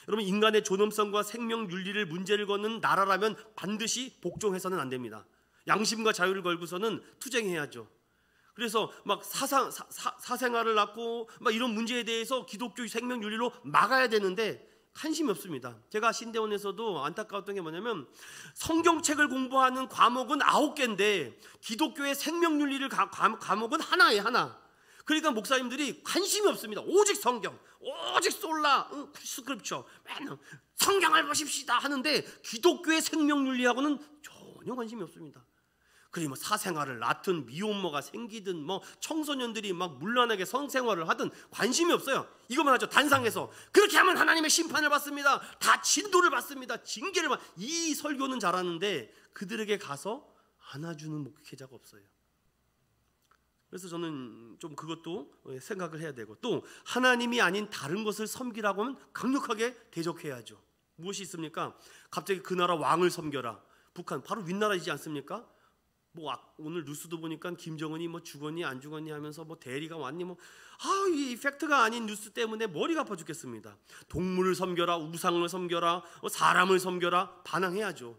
여러분, 인간의 존엄성과 생명 윤리를 문제를 거는 나라라면 반드시 복종해서는 안 됩니다. 양심과 자유를 걸고서는 투쟁해야죠. 그래서 사생아를 낳고 이런 문제에 대해서 기독교 생명 윤리로 막아야 되는데 관심이 없습니다. 제가 신대원에서도 안타까웠던 게 뭐냐면, 성경책을 공부하는 과목은 9개인데 기독교의 생명 윤리를 과목은 하나예요, 하나. 그러니까 목사님들이 관심이 없습니다. 오직 성경, 오직 솔라 스크립처, 맨날 성경을 보십시다 하는데 기독교의 생명 윤리하고는 전혀 관심이 없습니다. 그리고 뭐 사생활을 낳든 미혼모가 생기든 뭐 청소년들이 막 문란하게 성생활을 하든 관심이 없어요. 이것만 하죠. 단상에서 그렇게 하면 하나님의 심판을 받습니다. 다 진도를 받습니다. 징계를 받. 이 설교는 잘하는데 그들에게 가서 안아주는 목회자가 없어요. 그래서 저는 좀 그것도 생각을 해야 되고, 또 하나님이 아닌 다른 것을 섬기라고 하면 강력하게 대적해야죠. 무엇이 있습니까? 갑자기 그 나라 왕을 섬겨라. 북한 바로 윗나라이지 않습니까? 뭐 오늘 뉴스도 보니까 김정은이 뭐 죽었니 안 죽었니 하면서 뭐 대리가 왔니 이 팩트가 아닌 뉴스 때문에 머리가 아파 죽겠습니다. 동물을 섬겨라, 우상을 섬겨라, 사람을 섬겨라, 반항해야죠.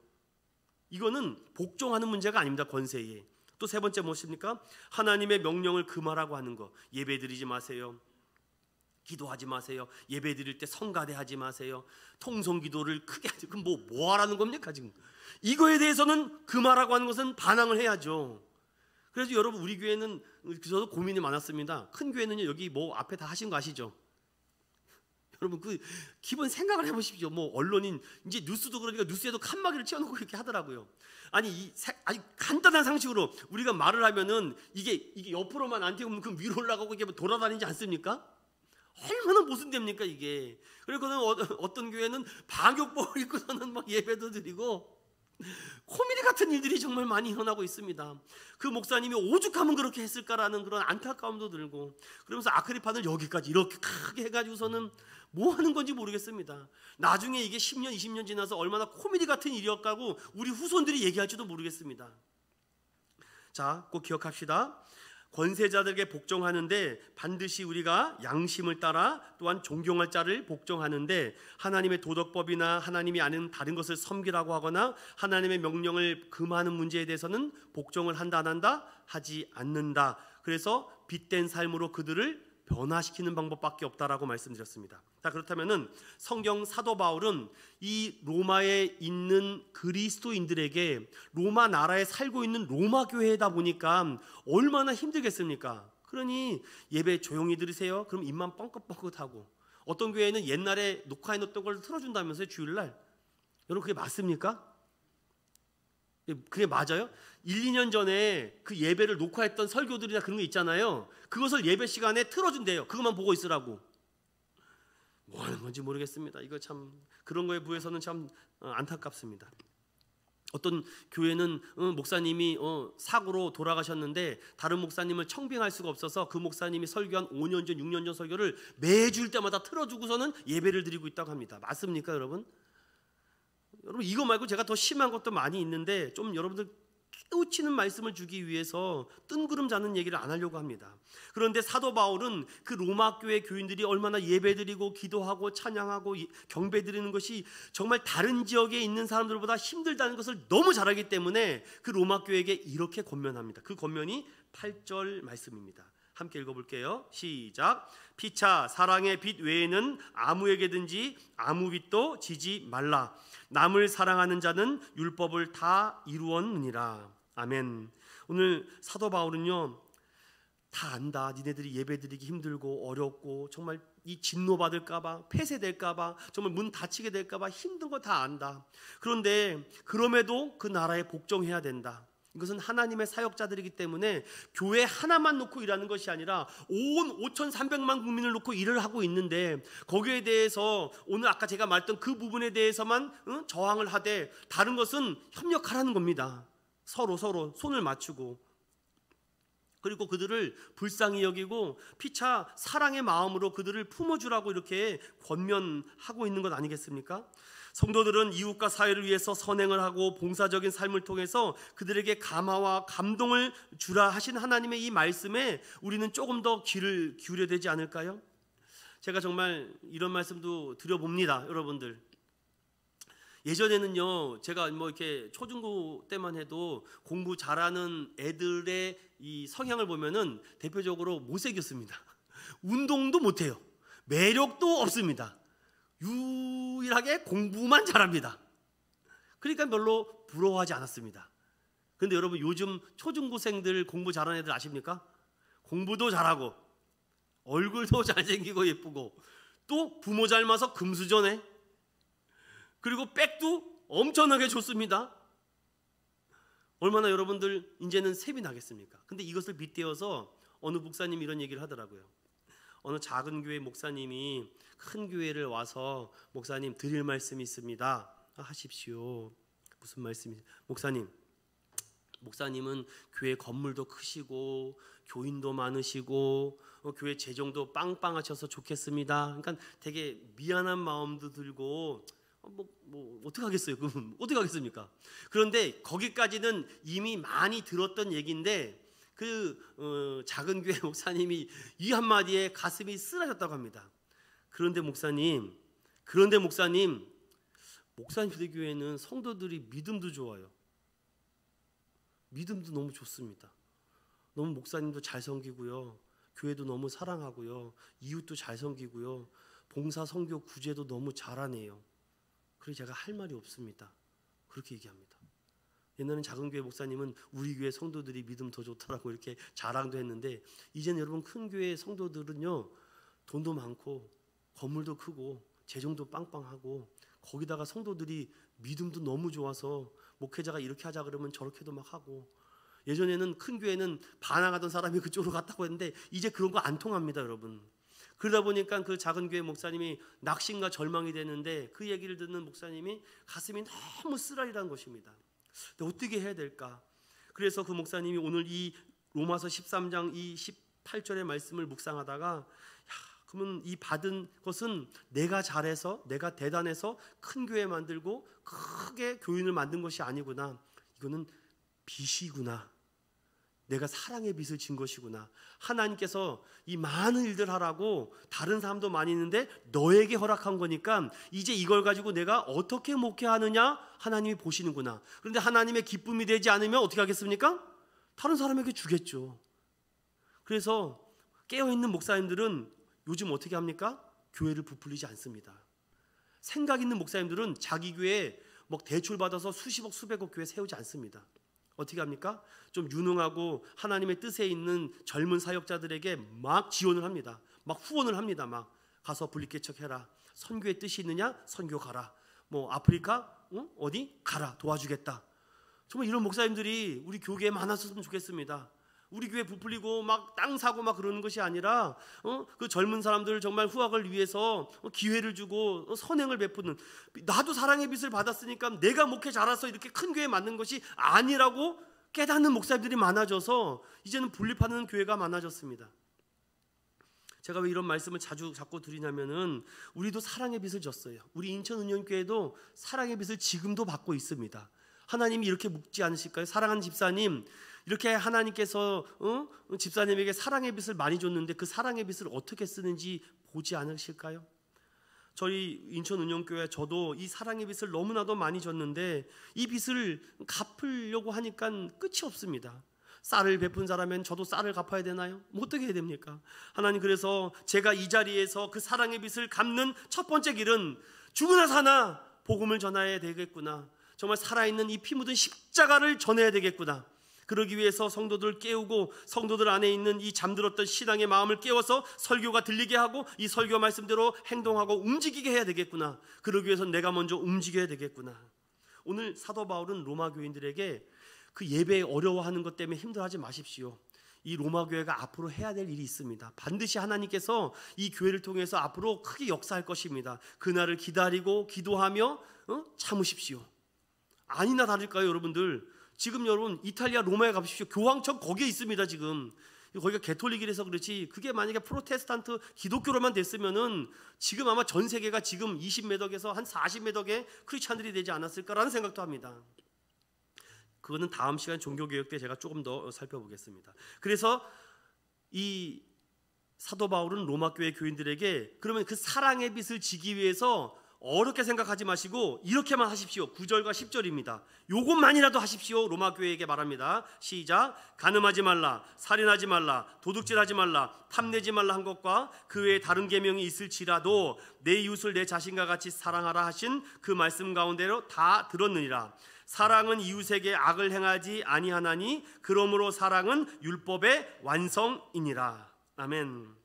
이거는 복종하는 문제가 아닙니다. 권세에. 또 세 번째 무엇입니까? 하나님의 명령을 금하라고 하는 거. 예배드리지 마세요. 기도하지 마세요. 예배드릴 때 성가대하지 마세요. 통성기도를 크게 하지. 그럼 뭐 하라는 겁니까 지금? 이거에 대해서는 금하라고 하는 것은 반항을 해야죠. 그래서 여러분, 우리 교회는 저도 고민이 많았습니다. 큰 교회는요, 여기 뭐 앞에 다 하신 거 아시죠? 여러분, 그 기본 생각을 해보십시오. 뭐 언론인 이제 뉴스도 그러니까 뉴스에도 칸막이를 치워놓고 이렇게 하더라고요. 아니 아니 간단한 상식으로 우리가 말을 하면은 이게 옆으로만 안 튀우면 그 위로 올라가고 이게 뭐 돌아다니지 않습니까? 얼마나 모순됩니까 이게? 그리고는 어떤 교회는 방역복을 입고서는 막 예배도 드리고 코미디 같은 일들이 정말 많이 일어나고 있습니다. 그 목사님이 오죽하면 그렇게 했을까라는 그런 안타까움도 들고, 그러면서 아크리판을 여기까지 이렇게 크게 해가지고서는 뭐 하는 건지 모르겠습니다. 나중에 이게 10년 20년 지나서 얼마나 코미디 같은 일이었다고 우리 후손들이 얘기할지도 모르겠습니다. 자, 꼭 기억합시다. 권세자들에게 복종하는데 반드시 우리가 양심을 따라 또한 존경할 자를 복종하는데, 하나님의 도덕법이나 하나님이 아닌 다른 것을 섬기라고 하거나 하나님의 명령을 금하는 문제에 대해서는 복종을 한다 안 한다? 하지 않는다. 그래서 빛된 삶으로 그들을 변화시키는 방법밖에 없다라고 말씀드렸습니다. 자, 그렇다면은 성경 사도 바울은 이 로마에 있는 그리스도인들에게 로마 나라에 살고 있는 로마 교회다 보니까 얼마나 힘들겠습니까? 그러니 예배 조용히 들으세요. 그럼 입만 뻥긋뻥긋하고, 어떤 교회는 옛날에 녹화해 놓던 걸 틀어준다면서요, 주일날. 여러분, 그게 맞습니까? 그게 맞아요? 1, 2년 전에 그 예배를 녹화했던 설교들이나 그런 거 있잖아요. 그것을 예배 시간에 틀어준대요. 그것만 보고 있으라고. 뭐 하는 건지 모르겠습니다. 이거 참 그런 거에 부해서는 참 안타깝습니다. 어떤 교회는 목사님이 사고로 돌아가셨는데 다른 목사님을 청빙할 수가 없어서 그 목사님이 설교한 5년 전, 6년 전 설교를 매주일 때마다 틀어주고서는 예배를 드리고 있다고 합니다. 맞습니까, 여러분? 여러분, 이거 말고 제가 더 심한 것도 많이 있는데 좀 여러분들 깨우치는 말씀을 주기 위해서 뜬구름 잡는 얘기를 안 하려고 합니다. 그런데 사도 바울은 그 로마 교회 교인들이 얼마나 예배드리고 기도하고 찬양하고 경배드리는 것이 정말 다른 지역에 있는 사람들보다 힘들다는 것을 너무 잘 알기 때문에 그 로마 교회에게 이렇게 권면합니다. 그 권면이 8절 말씀입니다. 함께 읽어볼게요. 시작. 피차 사랑의 빛 외에는 아무에게든지 아무 빛도 지지 말라. 남을 사랑하는 자는 율법을 다 이루었느니라. 아멘. 오늘 사도 바울은요, 다 안다. 니네들이 예배드리기 힘들고 어렵고 정말 이 진노받을까봐, 폐쇄될까봐, 정말 문 닫히게 될까봐 힘든 거 다 안다. 그런데 그럼에도 그 나라에 복종해야 된다. 이것은 하나님의 사역자들이기 때문에 교회 하나만 놓고 일하는 것이 아니라 온 5,300만 국민을 놓고 일을 하고 있는데, 거기에 대해서 오늘 아까 제가 말했던 그 부분에 대해서만 저항을 하되 다른 것은 협력하라는 겁니다. 서로 손을 맞추고, 그리고 그들을 불쌍히 여기고 피차 사랑의 마음으로 그들을 품어주라고 이렇게 권면하고 있는 것 아니겠습니까? 성도들은 이웃과 사회를 위해서 선행을 하고 봉사적인 삶을 통해서 그들에게 감화와 감동을 주라 하신 하나님의 이 말씀에 우리는 조금 더 귀를 기울여야 되지 않을까요? 제가 정말 이런 말씀도 드려봅니다. 여러분들, 예전에는요, 제가 뭐 이렇게 초중고 때만 해도 공부 잘하는 애들의 이 성향을 보면은 대표적으로 못생겼습니다. 운동도 못해요. 매력도 없습니다. 유일하게 공부만 잘합니다. 그러니까 별로 부러워하지 않았습니다. 그런데 여러분, 요즘 초중고생들 공부 잘하는 애들 아십니까? 공부도 잘하고 얼굴도 잘생기고 예쁘고 또 부모 닮아서 금수저네. 그리고 백도 엄청나게 좋습니다. 얼마나 여러분들 이제는 셈이 나겠습니까? 근데 이것을 빗대어서 어느 목사님이 이런 얘기를 하더라고요. 어느 작은 교회 목사님이 큰 교회를 와서 목사님 드릴 말씀이 있습니다. 하십시오. 무슨 말씀이세요? 목사님은 교회 건물도 크시고 교인도 많으시고 교회 재정도 빵빵하셔서 좋겠습니다. 그러니까 되게 미안한 마음도 들고 어떻게 하겠어요? 그럼 어떻게 하겠습니까? 그런데 거기까지는 이미 많이 들었던 얘기인데 작은 교회 목사님이 이 한마디에 가슴이 쓰라졌다고 합니다. 그런데 목사님 목사님들 교회는 성도들이 믿음도 좋아요. 믿음도 너무 좋습니다. 너무 목사님도 잘 섬기고요. 교회도 너무 사랑하고요. 이웃도 잘 섬기고요. 봉사 선교 구제도 너무 잘하네요. 그래서 제가 할 말이 없습니다. 그렇게 얘기합니다. 옛날엔 작은 교회 목사님은 우리 교회 성도들이 믿음 더 좋다라고 이렇게 자랑도 했는데, 이제는 여러분 큰 교회 성도들은요, 돈도 많고 건물도 크고 재정도 빵빵하고 거기다가 성도들이 믿음도 너무 좋아서 목회자가 이렇게 하자 그러면 저렇게도 막 하고, 예전에는 큰 교회는 반항하던 사람이 그쪽으로 갔다고 했는데 이제 그런 거 안 통합니다, 여러분. 그러다 보니까 그 작은 교회 목사님이 낙심과 절망이 되는데, 그 얘기를 듣는 목사님이 가슴이 너무 쓰라리라는 것입니다. 근데 어떻게 해야 될까? 그래서 그 목사님이 오늘 이 로마서 13장 이 18절의 말씀을 묵상하다가, 그러면 이 받은 것은 내가 잘해서, 내가 대단해서 큰 교회 만들고 크게 교인을 만든 것이 아니구나. 이거는 빚이구나. 내가 사랑의 빚을 진 것이구나. 하나님께서 이 많은 일들 하라고 다른 사람도 많이 있는데 너에게 허락한 거니까 이제 이걸 가지고 내가 어떻게 목회하느냐 하나님이 보시는구나. 그런데 하나님의 기쁨이 되지 않으면 어떻게 하겠습니까? 다른 사람에게 주겠죠. 그래서 깨어있는 목사님들은 요즘 어떻게 합니까? 교회를 부풀리지 않습니다. 생각 있는 목사님들은 자기 교회에 대출 받아서 수십억 수백억 교회 세우지 않습니다. 어떻게 합니까? 좀 유능하고 하나님의 뜻에 있는 젊은 사역자들에게 막 지원을 합니다. 막 후원을 합니다. 막 가서 분리개척해라. 선교의 뜻이 있느냐? 선교 가라. 아프리카 어디 가라. 도와주겠다. 정말 이런 목사님들이 우리 교계에 많았으면 좋겠습니다. 우리 교회 부풀리고 막 땅 사고 막 그러는 것이 아니라 그 젊은 사람들 정말 후학을 위해서 기회를 주고 선행을 베푸는, 나도 사랑의 빚을 받았으니까 내가 목회 잘해서 이렇게 큰 교회 만든 것이 아니라고 깨닫는 목사님들이 많아져서 이제는 분립하는 교회가 많아졌습니다. 제가 왜 이런 말씀을 자꾸 드리냐면은, 우리도 사랑의 빚을 졌어요. 우리 인천은영교회도 사랑의 빚을 지금도 받고 있습니다. 하나님이 이렇게 묻지 않으실까요? 사랑하는 집사님, 이렇게 하나님께서 집사님에게 사랑의 빚을 많이 줬는데 그 사랑의 빚을 어떻게 쓰는지 보지 않으실까요? 저희 인천은영교회 저도 이 사랑의 빚을 너무나도 많이 줬는데 이 빚을 갚으려고 하니까 끝이 없습니다. 쌀을 베푼 사람은 저도 쌀을 갚아야 되나요? 어떻게 해야 됩니까? 하나님, 그래서 제가 이 자리에서 그 사랑의 빚을 갚는 첫 번째 길은 죽으나 사나 복음을 전해야 되겠구나. 정말 살아있는 이 피 묻은 십자가를 전해야 되겠구나. 그러기 위해서 성도들을 깨우고 성도들 안에 있는 이 잠들었던 신앙의 마음을 깨워서 설교가 들리게 하고 이 설교 말씀대로 행동하고 움직이게 해야 되겠구나. 그러기 위해서 내가 먼저 움직여야 되겠구나. 오늘 사도 바울은 로마 교인들에게 그 예배에 어려워하는 것 때문에 힘들어하지 마십시오. 이 로마 교회가 앞으로 해야 될 일이 있습니다. 반드시 하나님께서 이 교회를 통해서 앞으로 크게 역사할 것입니다. 그날을 기다리고 기도하며 참으십시오. 아니나 다를까요, 여러분들? 지금 여러분 이탈리아 로마에 가보십시오. 교황청 거기에 있습니다. 지금 거기가 개톨릭이라서 그렇지, 그게 만약에 프로테스탄트 기독교로만 됐으면은 지금 아마 전 세계가 지금 20매덕에서 한 40매덕의 크리스찬들이 되지 않았을까라는 생각도 합니다. 그거는 다음 시간 종교개혁 때 제가 조금 더 살펴보겠습니다. 그래서 이 사도 바울은 로마 교회 교인들에게 그러면 그 사랑의 빚을 지기 위해서 어렵게 생각하지 마시고 이렇게만 하십시오. 9절과 10절입니다. 요것만이라도 하십시오. 로마 교회에게 말합니다. 시작. 간음하지 말라, 살인하지 말라, 도둑질하지 말라, 탐내지 말라 한 것과 그 외에 다른 계명이 있을지라도 내 이웃을 내 자신과 같이 사랑하라 하신 그 말씀 가운데로 다 들었느니라. 사랑은 이웃에게 악을 행하지 아니하나니 그러므로 사랑은 율법의 완성이니라. 아멘.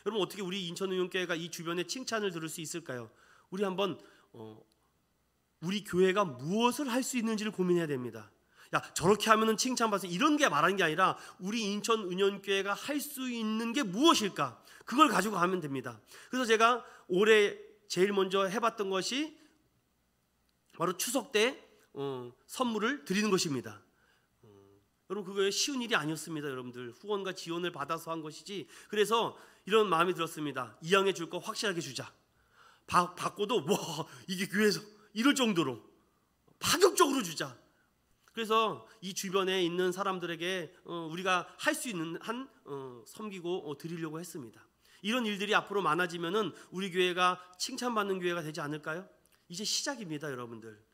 여러분, 어떻게 우리 인천은영교회가 이 주변에 칭찬을 들을 수 있을까요? 우리 한번 우리 교회가 무엇을 할 수 있는지를 고민해야 됩니다. 야, 저렇게 하면은 칭찬받아서 이런 게 말하는 게 아니라 우리 인천 은연교회가 할 수 있는 게 무엇일까? 그걸 가지고 가면 됩니다. 그래서 제가 올해 제일 먼저 해봤던 것이 바로 추석 때 선물을 드리는 것입니다. 여러분, 그거 쉬운 일이 아니었습니다. 여러분들 후원과 지원을 받아서 한 것이지. 그래서 이런 마음이 들었습니다. 이왕에 줄 거 확실하게 주자. 받고도 와, 이게 교회에서 이럴 정도로 파격적으로 주자. 그래서 이 주변에 있는 사람들에게 우리가 할 수 있는 한 섬기고 드리려고 했습니다. 이런 일들이 앞으로 많아지면은 우리 교회가 칭찬받는 교회가 되지 않을까요? 이제 시작입니다, 여러분들.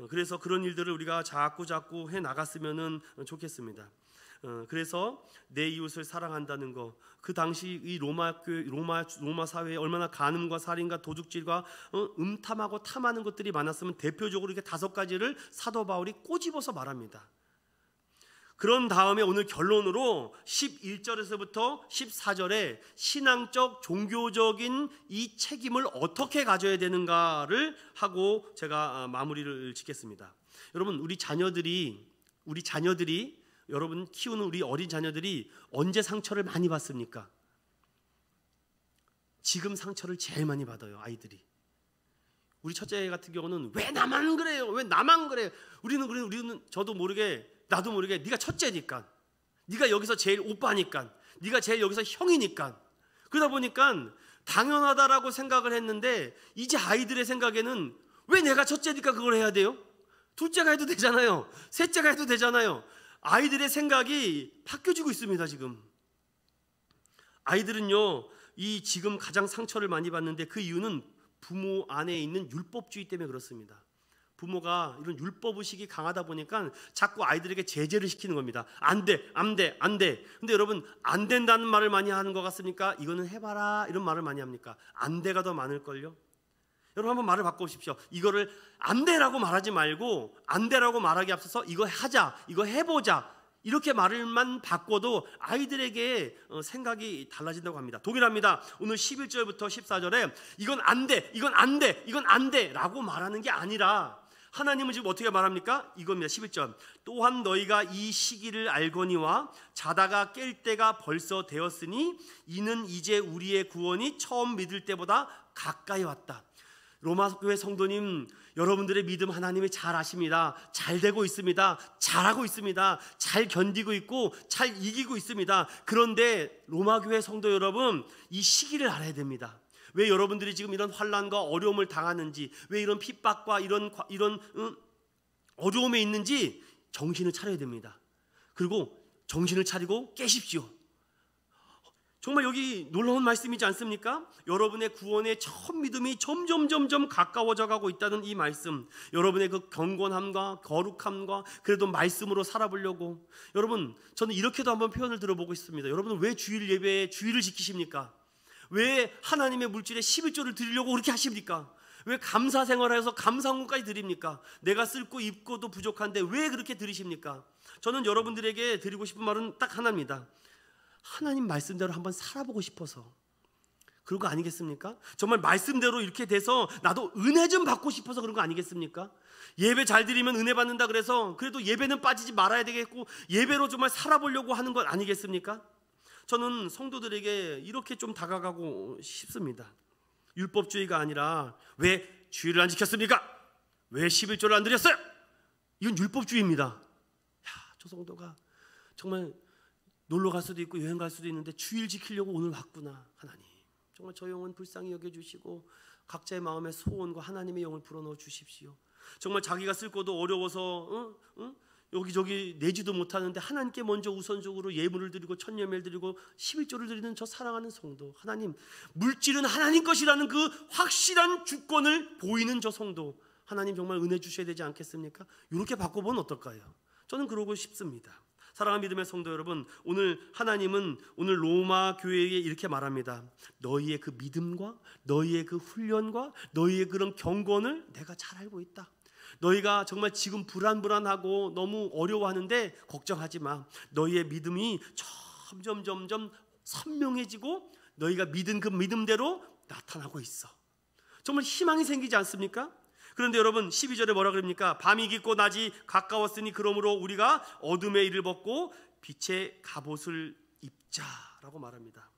그래서 그런 일들을 우리가 자꾸 해 나갔으면은 좋겠습니다. 그래서 내 이웃을 사랑한다는 거, 그 당시 이 로마 사회에 얼마나 간음과 살인과 도둑질과 음탐하고 탐하는 것들이 많았으면 대표적으로 이렇게 5가지를 사도 바울이 꼬집어서 말합니다. 그런 다음에 오늘 결론으로 11절에서부터 14절에 신앙적 종교적인 이 책임을 어떻게 가져야 되는가를 하고 제가 마무리를 짓겠습니다. 여러분, 우리 자녀들이 여러분 키우는 우리 어린 자녀들이 언제 상처를 많이 받습니까? 지금 상처를 제일 많이 받아요, 아이들이. 우리 첫째 같은 경우는 왜 나만 그래요? 왜 나만 그래요? 우리는 저도 모르게 나도 모르게 네가 첫째니까, 네가 여기서 제일 오빠니까, 네가 제일 여기서 형이니까, 그러다 보니까 당연하다라고 생각을 했는데 이제 아이들의 생각에는 왜 내가 첫째니까 그걸 해야 돼요? 둘째가 해도 되잖아요. 셋째가 해도 되잖아요. 아이들의 생각이 바뀌어지고 있습니다. 지금 아이들은요, 이 지금 가장 상처를 많이 받는데 그 이유는 부모 안에 있는 율법주의 때문에 그렇습니다. 부모가 이런 율법의식이 강하다 보니까 자꾸 아이들에게 제재를 시키는 겁니다. 안 돼. 근데 여러분, 안 된다는 말을 많이 하는 것 같습니까? 이거는 해봐라 이런 말을 많이 합니까? 안 돼가 더 많을걸요. 여러분, 한번 말을 바꿔보십시오. 이거를 안 돼라고 말하지 말고 안 돼라고 말하기 앞서서 이거 하자, 이거 해보자, 이렇게 말을만 바꿔도 아이들에게 생각이 달라진다고 합니다. 동일합니다. 오늘 11절부터 14절에 이건 안 돼, 이건 안 돼, 이건 안 돼 라고 말하는 게 아니라 하나님은 지금 어떻게 말합니까? 이겁니다. 11절. 또한 너희가 이 시기를 알거니와 자다가 깰 때가 벌써 되었으니 이는 이제 우리의 구원이 처음 믿을 때보다 가까이 왔다. 로마교회 성도님, 여러분들의 믿음 하나님이 잘 아십니다. 잘 되고 있습니다. 잘하고 있습니다. 잘 견디고 있고 잘 이기고 있습니다. 그런데 로마교회 성도 여러분, 이 시기를 알아야 됩니다. 왜 여러분들이 지금 이런 환난과 어려움을 당하는지, 왜 이런 핍박과 이런 어려움에 있는지 정신을 차려야 됩니다. 그리고 정신을 차리고 깨십시오. 정말 여기 놀라운 말씀이지 않습니까? 여러분의 구원의 첫 믿음이 점점 가까워져 가고 있다는 이 말씀, 여러분의 그 경건함과 거룩함과 그래도 말씀으로 살아보려고, 여러분, 저는 이렇게도 한번 표현을 들어보고 있습니다. 여러분은 왜 주일 예배에 주일을 지키십니까? 왜 하나님의 물질에 11조를 드리려고 그렇게 하십니까? 왜 감사 생활해서 감사헌금까지 드립니까? 내가 쓸고 입고도 부족한데 왜 그렇게 드리십니까? 저는 여러분들에게 드리고 싶은 말은 딱 하나입니다. 하나님 말씀대로 한번 살아보고 싶어서 그런 거 아니겠습니까? 정말 말씀대로 이렇게 돼서 나도 은혜 좀 받고 싶어서 그런 거 아니겠습니까? 예배 잘 드리면 은혜 받는다 그래서 그래도 예배는 빠지지 말아야 되겠고 예배로 정말 살아보려고 하는 것 아니겠습니까? 저는 성도들에게 이렇게 좀 다가가고 싶습니다. 율법주의가 아니라 왜 주일을 안 지켰습니까? 왜 11조를 안 드렸어요? 이건 율법주의입니다. 저 성도가 정말 놀러 갈 수도 있고 여행 갈 수도 있는데 주일 지키려고 오늘 왔구나. 하나님, 정말 저 영혼 불쌍히 여겨주시고 각자의 마음의 소원과 하나님의 영을 불어넣어 주십시오. 정말 자기가 쓸 것도 어려워서 여기저기 내지도 못하는데 하나님께 먼저 우선적으로 예물을 드리고 천년매를 드리고 11조를 드리는 저 사랑하는 성도, 하나님, 물질은 하나님 것이라는 그 확실한 주권을 보이는 저 성도, 하나님 정말 은혜 주셔야 되지 않겠습니까? 이렇게 바꿔보면 어떨까요? 저는 그러고 싶습니다. 사랑하는 믿음의 성도 여러분, 오늘 하나님은 오늘 로마 교회에 이렇게 말합니다. 너희의 그 믿음과 너희의 그 훈련과 너희의 그런 경건을 내가 잘 알고 있다. 너희가 정말 지금 불안하고 너무 어려워하는데 걱정하지 마. 너희의 믿음이 점점 선명해지고 너희가 믿은 그 믿음대로 나타나고 있어. 정말 희망이 생기지 않습니까? 그런데 여러분 12절에 뭐라 그럽니까? 밤이 깊고 낮이 가까웠으니 그러므로 우리가 어둠의 일을 벗고 빛의 갑옷을 입자라고 말합니다.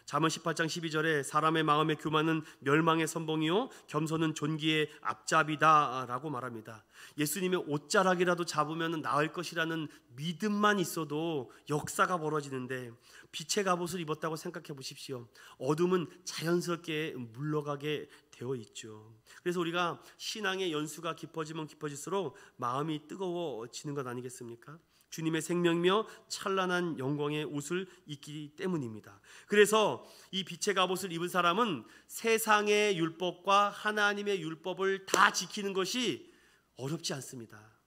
잠언 18장 12절에 사람의 마음의 교만은 멸망의 선봉이요 겸손은 존귀의 앞잡이다라고 말합니다. 예수님의 옷자락이라도 잡으면 나을 것이라는 믿음만 있어도 역사가 벌어지는데 빛의 갑옷을 입었다고 생각해 보십시오. 어둠은 자연스럽게 물러가게 되어 있죠. 그래서 우리가 신앙의 연수가 깊어지면 깊어질수록 마음이 뜨거워지는 것 아니겠습니까? 주님의 생명이며 찬란한 영광의 옷을 입기 때문입니다. 그래서 이 빛의 갑옷을 입은 사람은 세상의 율법과 하나님의 율법을 다 지키는 것이 어렵지 않습니다.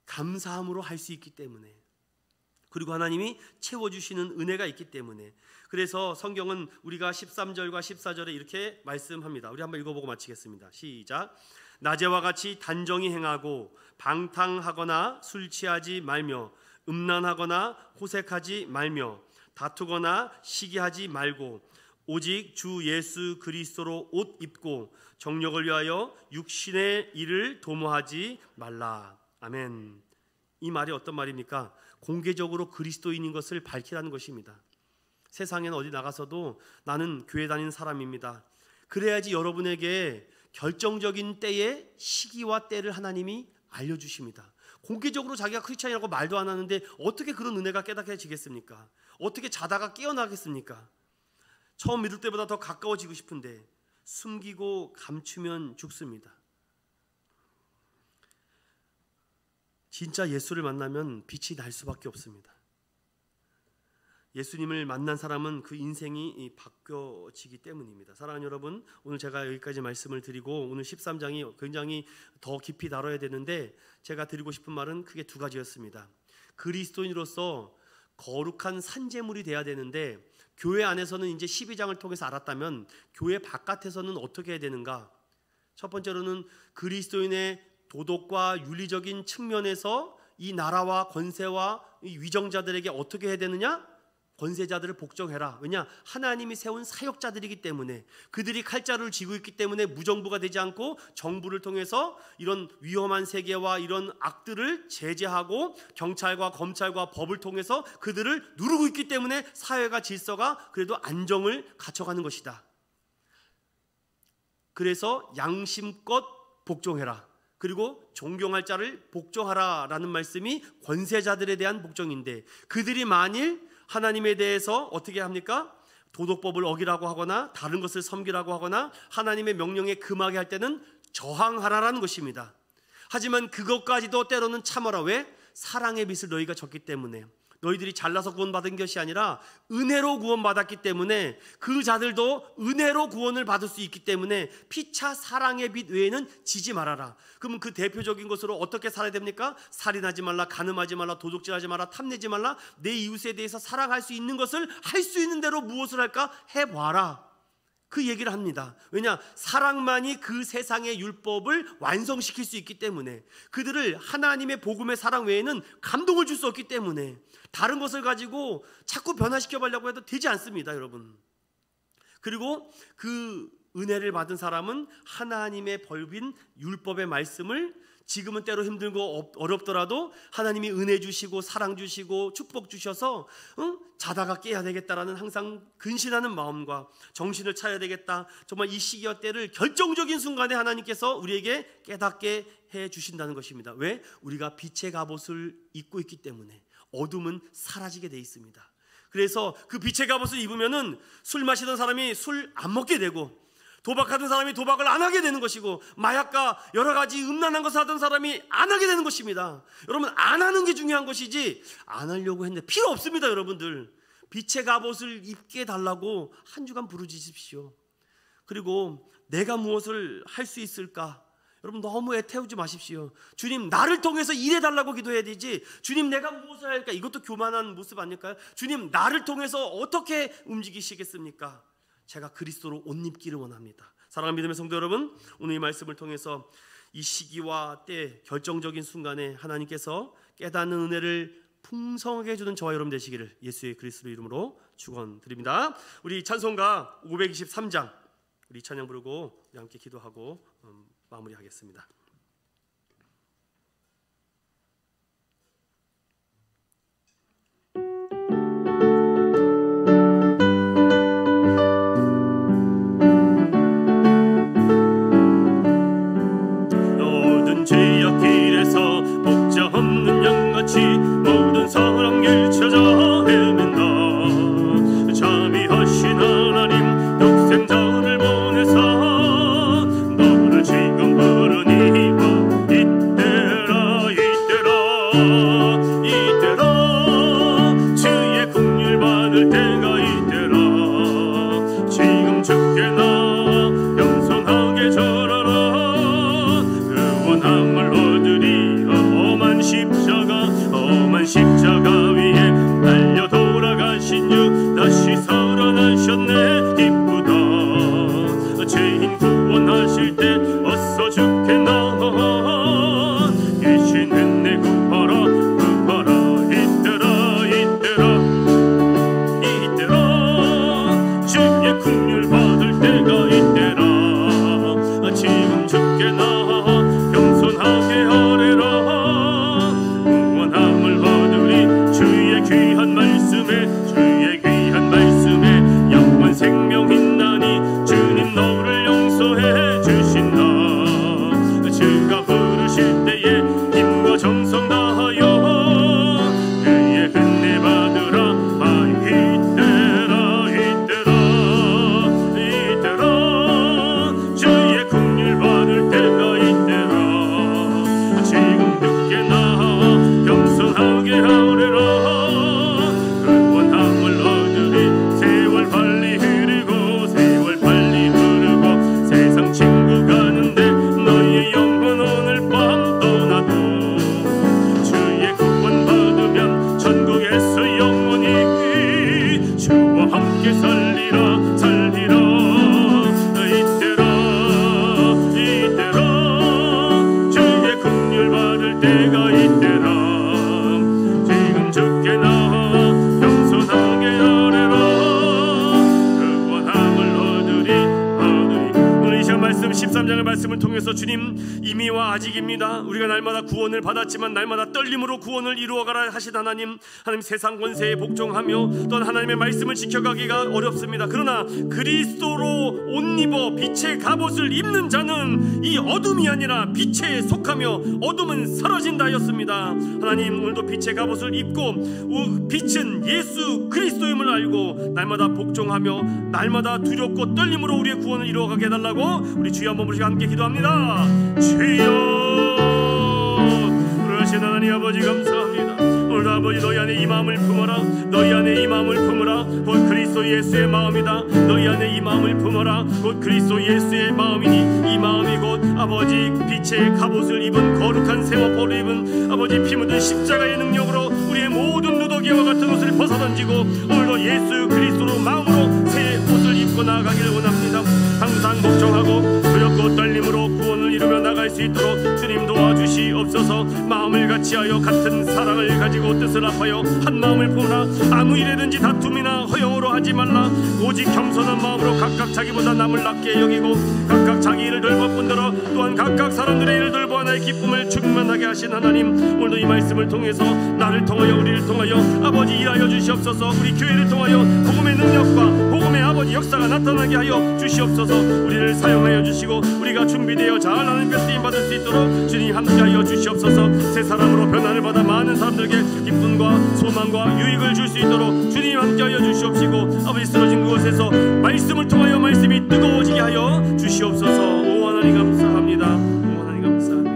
감사함으로 할 수 있기 때문에, 그리고 하나님이 채워주시는 은혜가 있기 때문에. 그래서 성경은 우리가 13절과 14절에 이렇게 말씀합니다. 우리 한번 읽어보고 마치겠습니다. 시작. 낮에와 같이 단정히 행하고 방탕하거나 술 취하지 말며 음란하거나 호색하지 말며 다투거나 시기하지 말고 오직 주 예수 그리스도로 옷 입고 정력을 위하여 육신의 일을 도모하지 말라. 아멘. 이 말이 어떤 말입니까? 공개적으로 그리스도인인 것을 밝히라는 것입니다. 세상에는 어디 나가서도 나는 교회 다니는 사람입니다. 그래야지 여러분에게 결정적인 때에 시기와 때를 하나님이 알려주십니다. 공개적으로 자기가 크리스찬이라고 말도 안 하는데 어떻게 그런 은혜가 깨닫게지겠습니까? 어떻게 자다가 깨어나겠습니까? 처음 믿을 때보다 더 가까워지고 싶은데 숨기고 감추면 죽습니다. 진짜 예수를 만나면 빛이 날 수밖에 없습니다. 예수님을 만난 사람은 그 인생이 바뀌어지기 때문입니다. 사랑하는 여러분, 오늘 제가 여기까지 말씀을 드리고 오늘 13장이 굉장히 더 깊이 다뤄야 되는데 제가 드리고 싶은 말은 크게 두 가지였습니다. 그리스도인으로서 거룩한 산제물이 돼야 되는데 교회 안에서는 이제 12장을 통해서 알았다면 교회 바깥에서는 어떻게 해야 되는가? 첫 번째로는 그리스도인의 도덕과 윤리적인 측면에서 이 나라와 권세와 이 위정자들에게 어떻게 해야 되느냐? 권세자들을 복종해라. 왜냐? 하나님이 세운 사역자들이기 때문에, 그들이 칼자루를 쥐고 있기 때문에 무정부가 되지 않고 정부를 통해서 이런 위험한 세계와 이런 악들을 제재하고 경찰과 검찰과 법을 통해서 그들을 누르고 있기 때문에 사회가 질서가 그래도 안정을 갖춰가는 것이다. 그래서 양심껏 복종해라. 그리고 존경할 자를 복종하라 라는 말씀이 권세자들에 대한 복종인데, 그들이 만일 하나님에 대해서 어떻게 합니까? 도덕법을 어기라고 하거나 다른 것을 섬기라고 하거나 하나님의 명령에 금하게 할 때는 저항하라라는 것입니다. 하지만 그것까지도 때로는 참아라. 왜? 사랑의 빛을 너희가 졌기 때문에. 너희들이 잘나서 구원받은 것이 아니라 은혜로 구원받았기 때문에 그 자들도 은혜로 구원을 받을 수 있기 때문에 피차 사랑의 빛 외에는 지지 말아라. 그러면 그 대표적인 것으로 어떻게 살아야 됩니까? 살인하지 말라, 간음하지 말라, 도둑질하지 말라, 탐내지 말라. 내 이웃에 대해서 사랑할 수 있는 것을 할 수 있는 대로 무엇을 할까? 해봐라. 그 얘기를 합니다. 왜냐? 사랑만이 그 세상의 율법을 완성시킬 수 있기 때문에, 그들을 하나님의 복음의 사랑 외에는 감동을 줄 수 없기 때문에 다른 것을 가지고 자꾸 변화시켜 보려고 해도 되지 않습니다, 여러분. 그리고 그 은혜를 받은 사람은 하나님의 법인 율법의 말씀을 지금은 때로 힘들고 어렵더라도 하나님이 은혜 주시고 사랑 주시고 축복 주셔서 자다가 깨야 되겠다라는 항상 근신하는 마음과 정신을 차려야 되겠다, 정말 이 시기와 때를 결정적인 순간에 하나님께서 우리에게 깨닫게 해 주신다는 것입니다. 왜? 우리가 빛의 갑옷을 입고 있기 때문에 어둠은 사라지게 돼 있습니다. 그래서 그 빛의 갑옷을 입으면은 술 마시던 사람이 술 안 먹게 되고, 도박하던 사람이 도박을 안 하게 되는 것이고, 마약과 여러 가지 음란한 것을 하던 사람이 안 하게 되는 것입니다. 여러분, 안 하는 게 중요한 것이지 안 하려고 했는데 필요 없습니다. 여러분들 빛의 갑옷을 입게 달라고 한 주간 부르짖으십시오. 그리고 내가 무엇을 할 수 있을까? 여러분 너무 애태우지 마십시오. 주님 나를 통해서 일해달라고 기도해야 되지, 주님 내가 무엇을 할까? 이것도 교만한 모습 아닐까요? 주님 나를 통해서 어떻게 움직이시겠습니까? 제가 그리스도로 옷 입기를 원합니다. 사랑하는 믿음의 성도 여러분, 오늘 이 말씀을 통해서 이 시기와 때 결정적인 순간에 하나님께서 깨닫는 은혜를 풍성하게 해주는 저와 여러분 되시기를 예수의 그리스도 이름으로 축원드립니다. 우리 찬송가 523장 우리 찬양 부르고 함께 기도하고 마무리하겠습니다. 모든 죄악 길에서 목자 없는 양같이 모든 사랑길 찾아 헤맨다. 자비하신 하나님 독생자를 보내사 너를 지금 부르니 이때라 주의 긍휼 받을 때가 이때라. 지금 주께 나 겸손하게 절하라. 구원함을 얻으리. 험한 십자가 위에 달려 돌아가신 주 다시 살아나셨네. 기쁘다. 죄인 구원하실 때 어서 주께 나와 계신 은혜 구하라. 이때라 주의 긍휼 받을 때가 이때라. 지금 주께 나와 겸손하게 하래라. 구원함을 얻으리. 주의 귀한 말씀에 영원 생명 있나니 주님 너를 용서해 주신다. 주가 부르실 때에 힘과 정성 다하여 그의 은혜 받으라. 이때라 주의 긍휼 받을 때가 이때라. 지금 주께 나와 겸손하게 하래라. 구원함을 얻으리. 세월 빨리 흐르고 세상 친구 가는데 너희의 영혼 오늘 밤 떠나도 주의 구원 받으면 천국에서 영원히 주와 함께 살리라. 이때라 주의 긍휼 받을 때가 이때라. 지금 주께 나와 겸손하게 하래라. 구원함을 얻으리. 오늘 이 시간 말씀 13장의 말씀을 통해서 주님 이미와 아직입니다. 우리가 날마다 구원을 받았지만 날마다 떨림으로 구원을 이루어가라 하신 하나님 세상 권세에 복종하며 또 하나님의 말씀을 지켜가기가 어렵습니다. 그러나 그리스도로 옷 입어 빛의 갑옷을 입는 자는 이 어둠이 아니라 빛에 속하며 어둠은 사라진다 하였습니다. 하나님 오늘도 빛의 갑옷을 입고 빛은 예수 그리스도임을 알고 날마다 복종하며 날마다 두렵고 떨림으로 우리의 구원을 이루어가게 해달라고 우리 주여 한번 부르시고 함께 기도합니다. 주여 그러신 하나님 아버지 감사합니다. 오늘도 아버지 너희 안에 이 마음을 품어라. 너희 안에 이 마음을 품어라. 곧 그리스도 예수의 마음이다. 너희 안에 이 마음을 품어라. 곧 그리스도 예수의 마음이니 이 마음이 곧 아버지 빛의 갑옷을 입은 거룩한 세마포를 입은 아버지 피 묻은 십자가의 능력으로 우리의 모든 누더기와 같은 옷을 벗어던지고 오늘도 예수 그리스도로 마음으로 새 옷을 입고 나아가기를 원합니다. 항상 복종하고 두렵고 떨림으로 구원을 이루며 나갈 수 있도록 주님 도와주시옵소서. 마음을 같이하여 같은 사랑을 가지고 뜻을 합하여 한 마음을 품으라. 아무 일에든지 다툼이나 허영으로 하지 말라. 오직 겸손한 마음으로 각각 자기보다 남을 낮게 여기고 각각 자기 일을 돌보뿐더러 또한 각각 사람들의 일을 돌보 하나의 기쁨을 충만하게 하신 하나님 오늘도 이 말씀을 통해서 나를 통하여 우리를 통하여 아버지 일하여 주시옵소서. 우리 교회를 통하여 복음의 능력과 복음의 아버지 역사가 나타나게 하여 주시옵소서. 우리를 사용하여 주시고 우리가 준비되어 잘 하나님께 쓰임 받을 수 있도록 주님 함께하여 주시옵소서. 새 사람으로 변화를 받아 많은 사람들에게 기쁨과 소망과 유익을 줄 수 있도록 주님 함께하여 주시옵시고 아버지 쓰러진 그곳에서 말씀을 통하여 말씀이 뜨거워지게 하여 주시옵소서. 오 하나님 감사합니다. 오 하나님 감사합니다.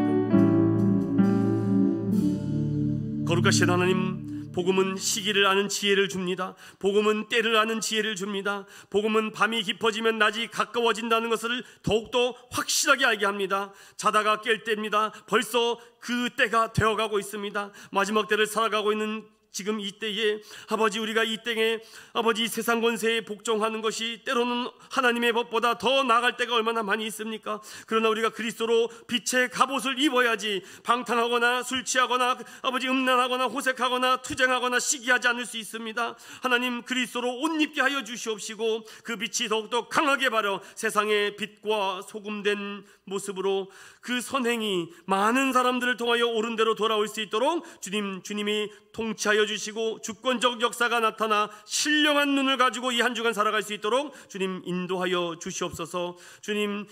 거룩하신 하나님 복음은 시기를 아는 지혜를 줍니다. 복음은 때를 아는 지혜를 줍니다. 복음은 밤이 깊어지면 낮이 가까워진다는 것을 더욱더 확실하게 알게 합니다. 자다가 깰 때입니다. 벌써 그 때가 되어가고 있습니다. 마지막 때를 살아가고 있는 지금 이 때에 아버지, 우리가 이 땅에 아버지 세상 권세에 복종하는 것이 때로는 하나님의 법보다 더 나아갈 때가 얼마나 많이 있습니까? 그러나 우리가 그리스도로 빛의 갑옷을 입어야지 방탕하거나 술 취하거나 아버지 음란하거나 호색하거나 투쟁하거나 시기하지 않을 수 있습니다. 하나님, 그리스도로 옷 입게 하여 주시옵시고 그 빛이 더욱더 강하게 발여 세상의 빛과 소금된 모습으로 그 선행이 많은 사람들을 통하여 옳은 대로 돌아올 수 있도록 주님이 통치하여 주시고 주권적 역사가 나타나 신령한 눈을 가지고 이 한 주간 살아갈 수 있도록 주님 인도하여 주시옵소서. 주님,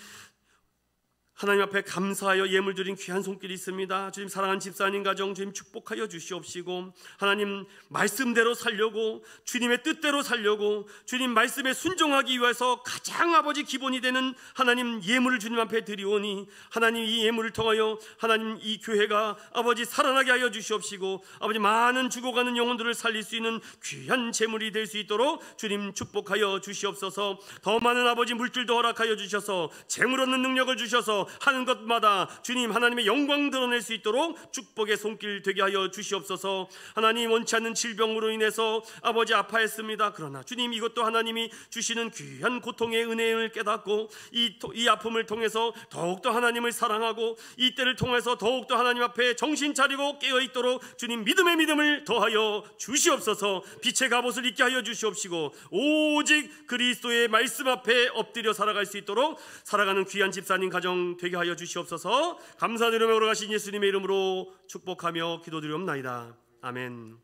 하나님 앞에 감사하여 예물 드린 귀한 손길이 있습니다. 주님, 사랑하는 집사님 가정 주님 축복하여 주시옵시고, 하나님 말씀대로 살려고, 주님의 뜻대로 살려고, 주님 말씀에 순종하기 위해서 가장 아버지 기본이 되는 하나님 예물을 주님 앞에 드리오니, 하나님 이 예물을 통하여 하나님 이 교회가 아버지 살아나게 하여 주시옵시고, 아버지 많은 죽어가는 영혼들을 살릴 수 있는 귀한 재물이 될 수 있도록 주님 축복하여 주시옵소서. 더 많은 아버지 물질도 허락하여 주셔서 재물 얻는 능력을 주셔서 하는 것마다 주님 하나님의 영광 드러낼 수 있도록 축복의 손길 되게 하여 주시옵소서. 하나님, 원치 않는 질병으로 인해서 아버지 아파했습니다. 그러나 주님, 이것도 하나님이 주시는 귀한 고통의 은혜를 깨닫고 이 아픔을 통해서 더욱더 하나님을 사랑하고 이 때를 통해서 더욱더 하나님 앞에 정신 차리고 깨어있도록 주님 믿음의 믿음을 더하여 주시옵소서. 빛의 갑옷을 입게 하여 주시옵시고 오직 그리스도의 말씀 앞에 엎드려 살아갈 수 있도록 살아가는 귀한 집사님 가정 되게 하여 주시옵소서. 감사드리며 오라가신 예수님의 이름으로 축복하며 기도드리옵나이다. 아멘.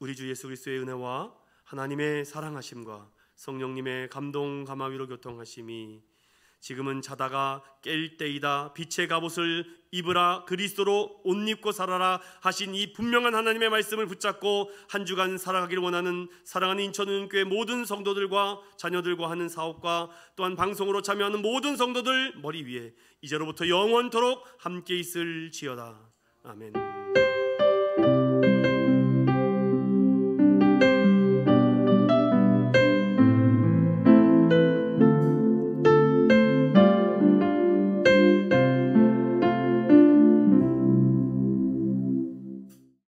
우리 주 예수 그리스도의 은혜와 하나님의 사랑하심과 성령님의 감동 감화위로 교통하심이 지금은 자다가 깰 때이다, 빛의 갑옷을 입으라, 그리스도로 옷 입고 살아라 하신 이 분명한 하나님의 말씀을 붙잡고 한 주간 살아가기를 원하는 사랑하는 인천은교회 모든 성도들과 자녀들과 하는 사업과 또한 방송으로 참여하는 모든 성도들 머리 위에 이제로부터 영원토록 함께 있을지어다. 아멘.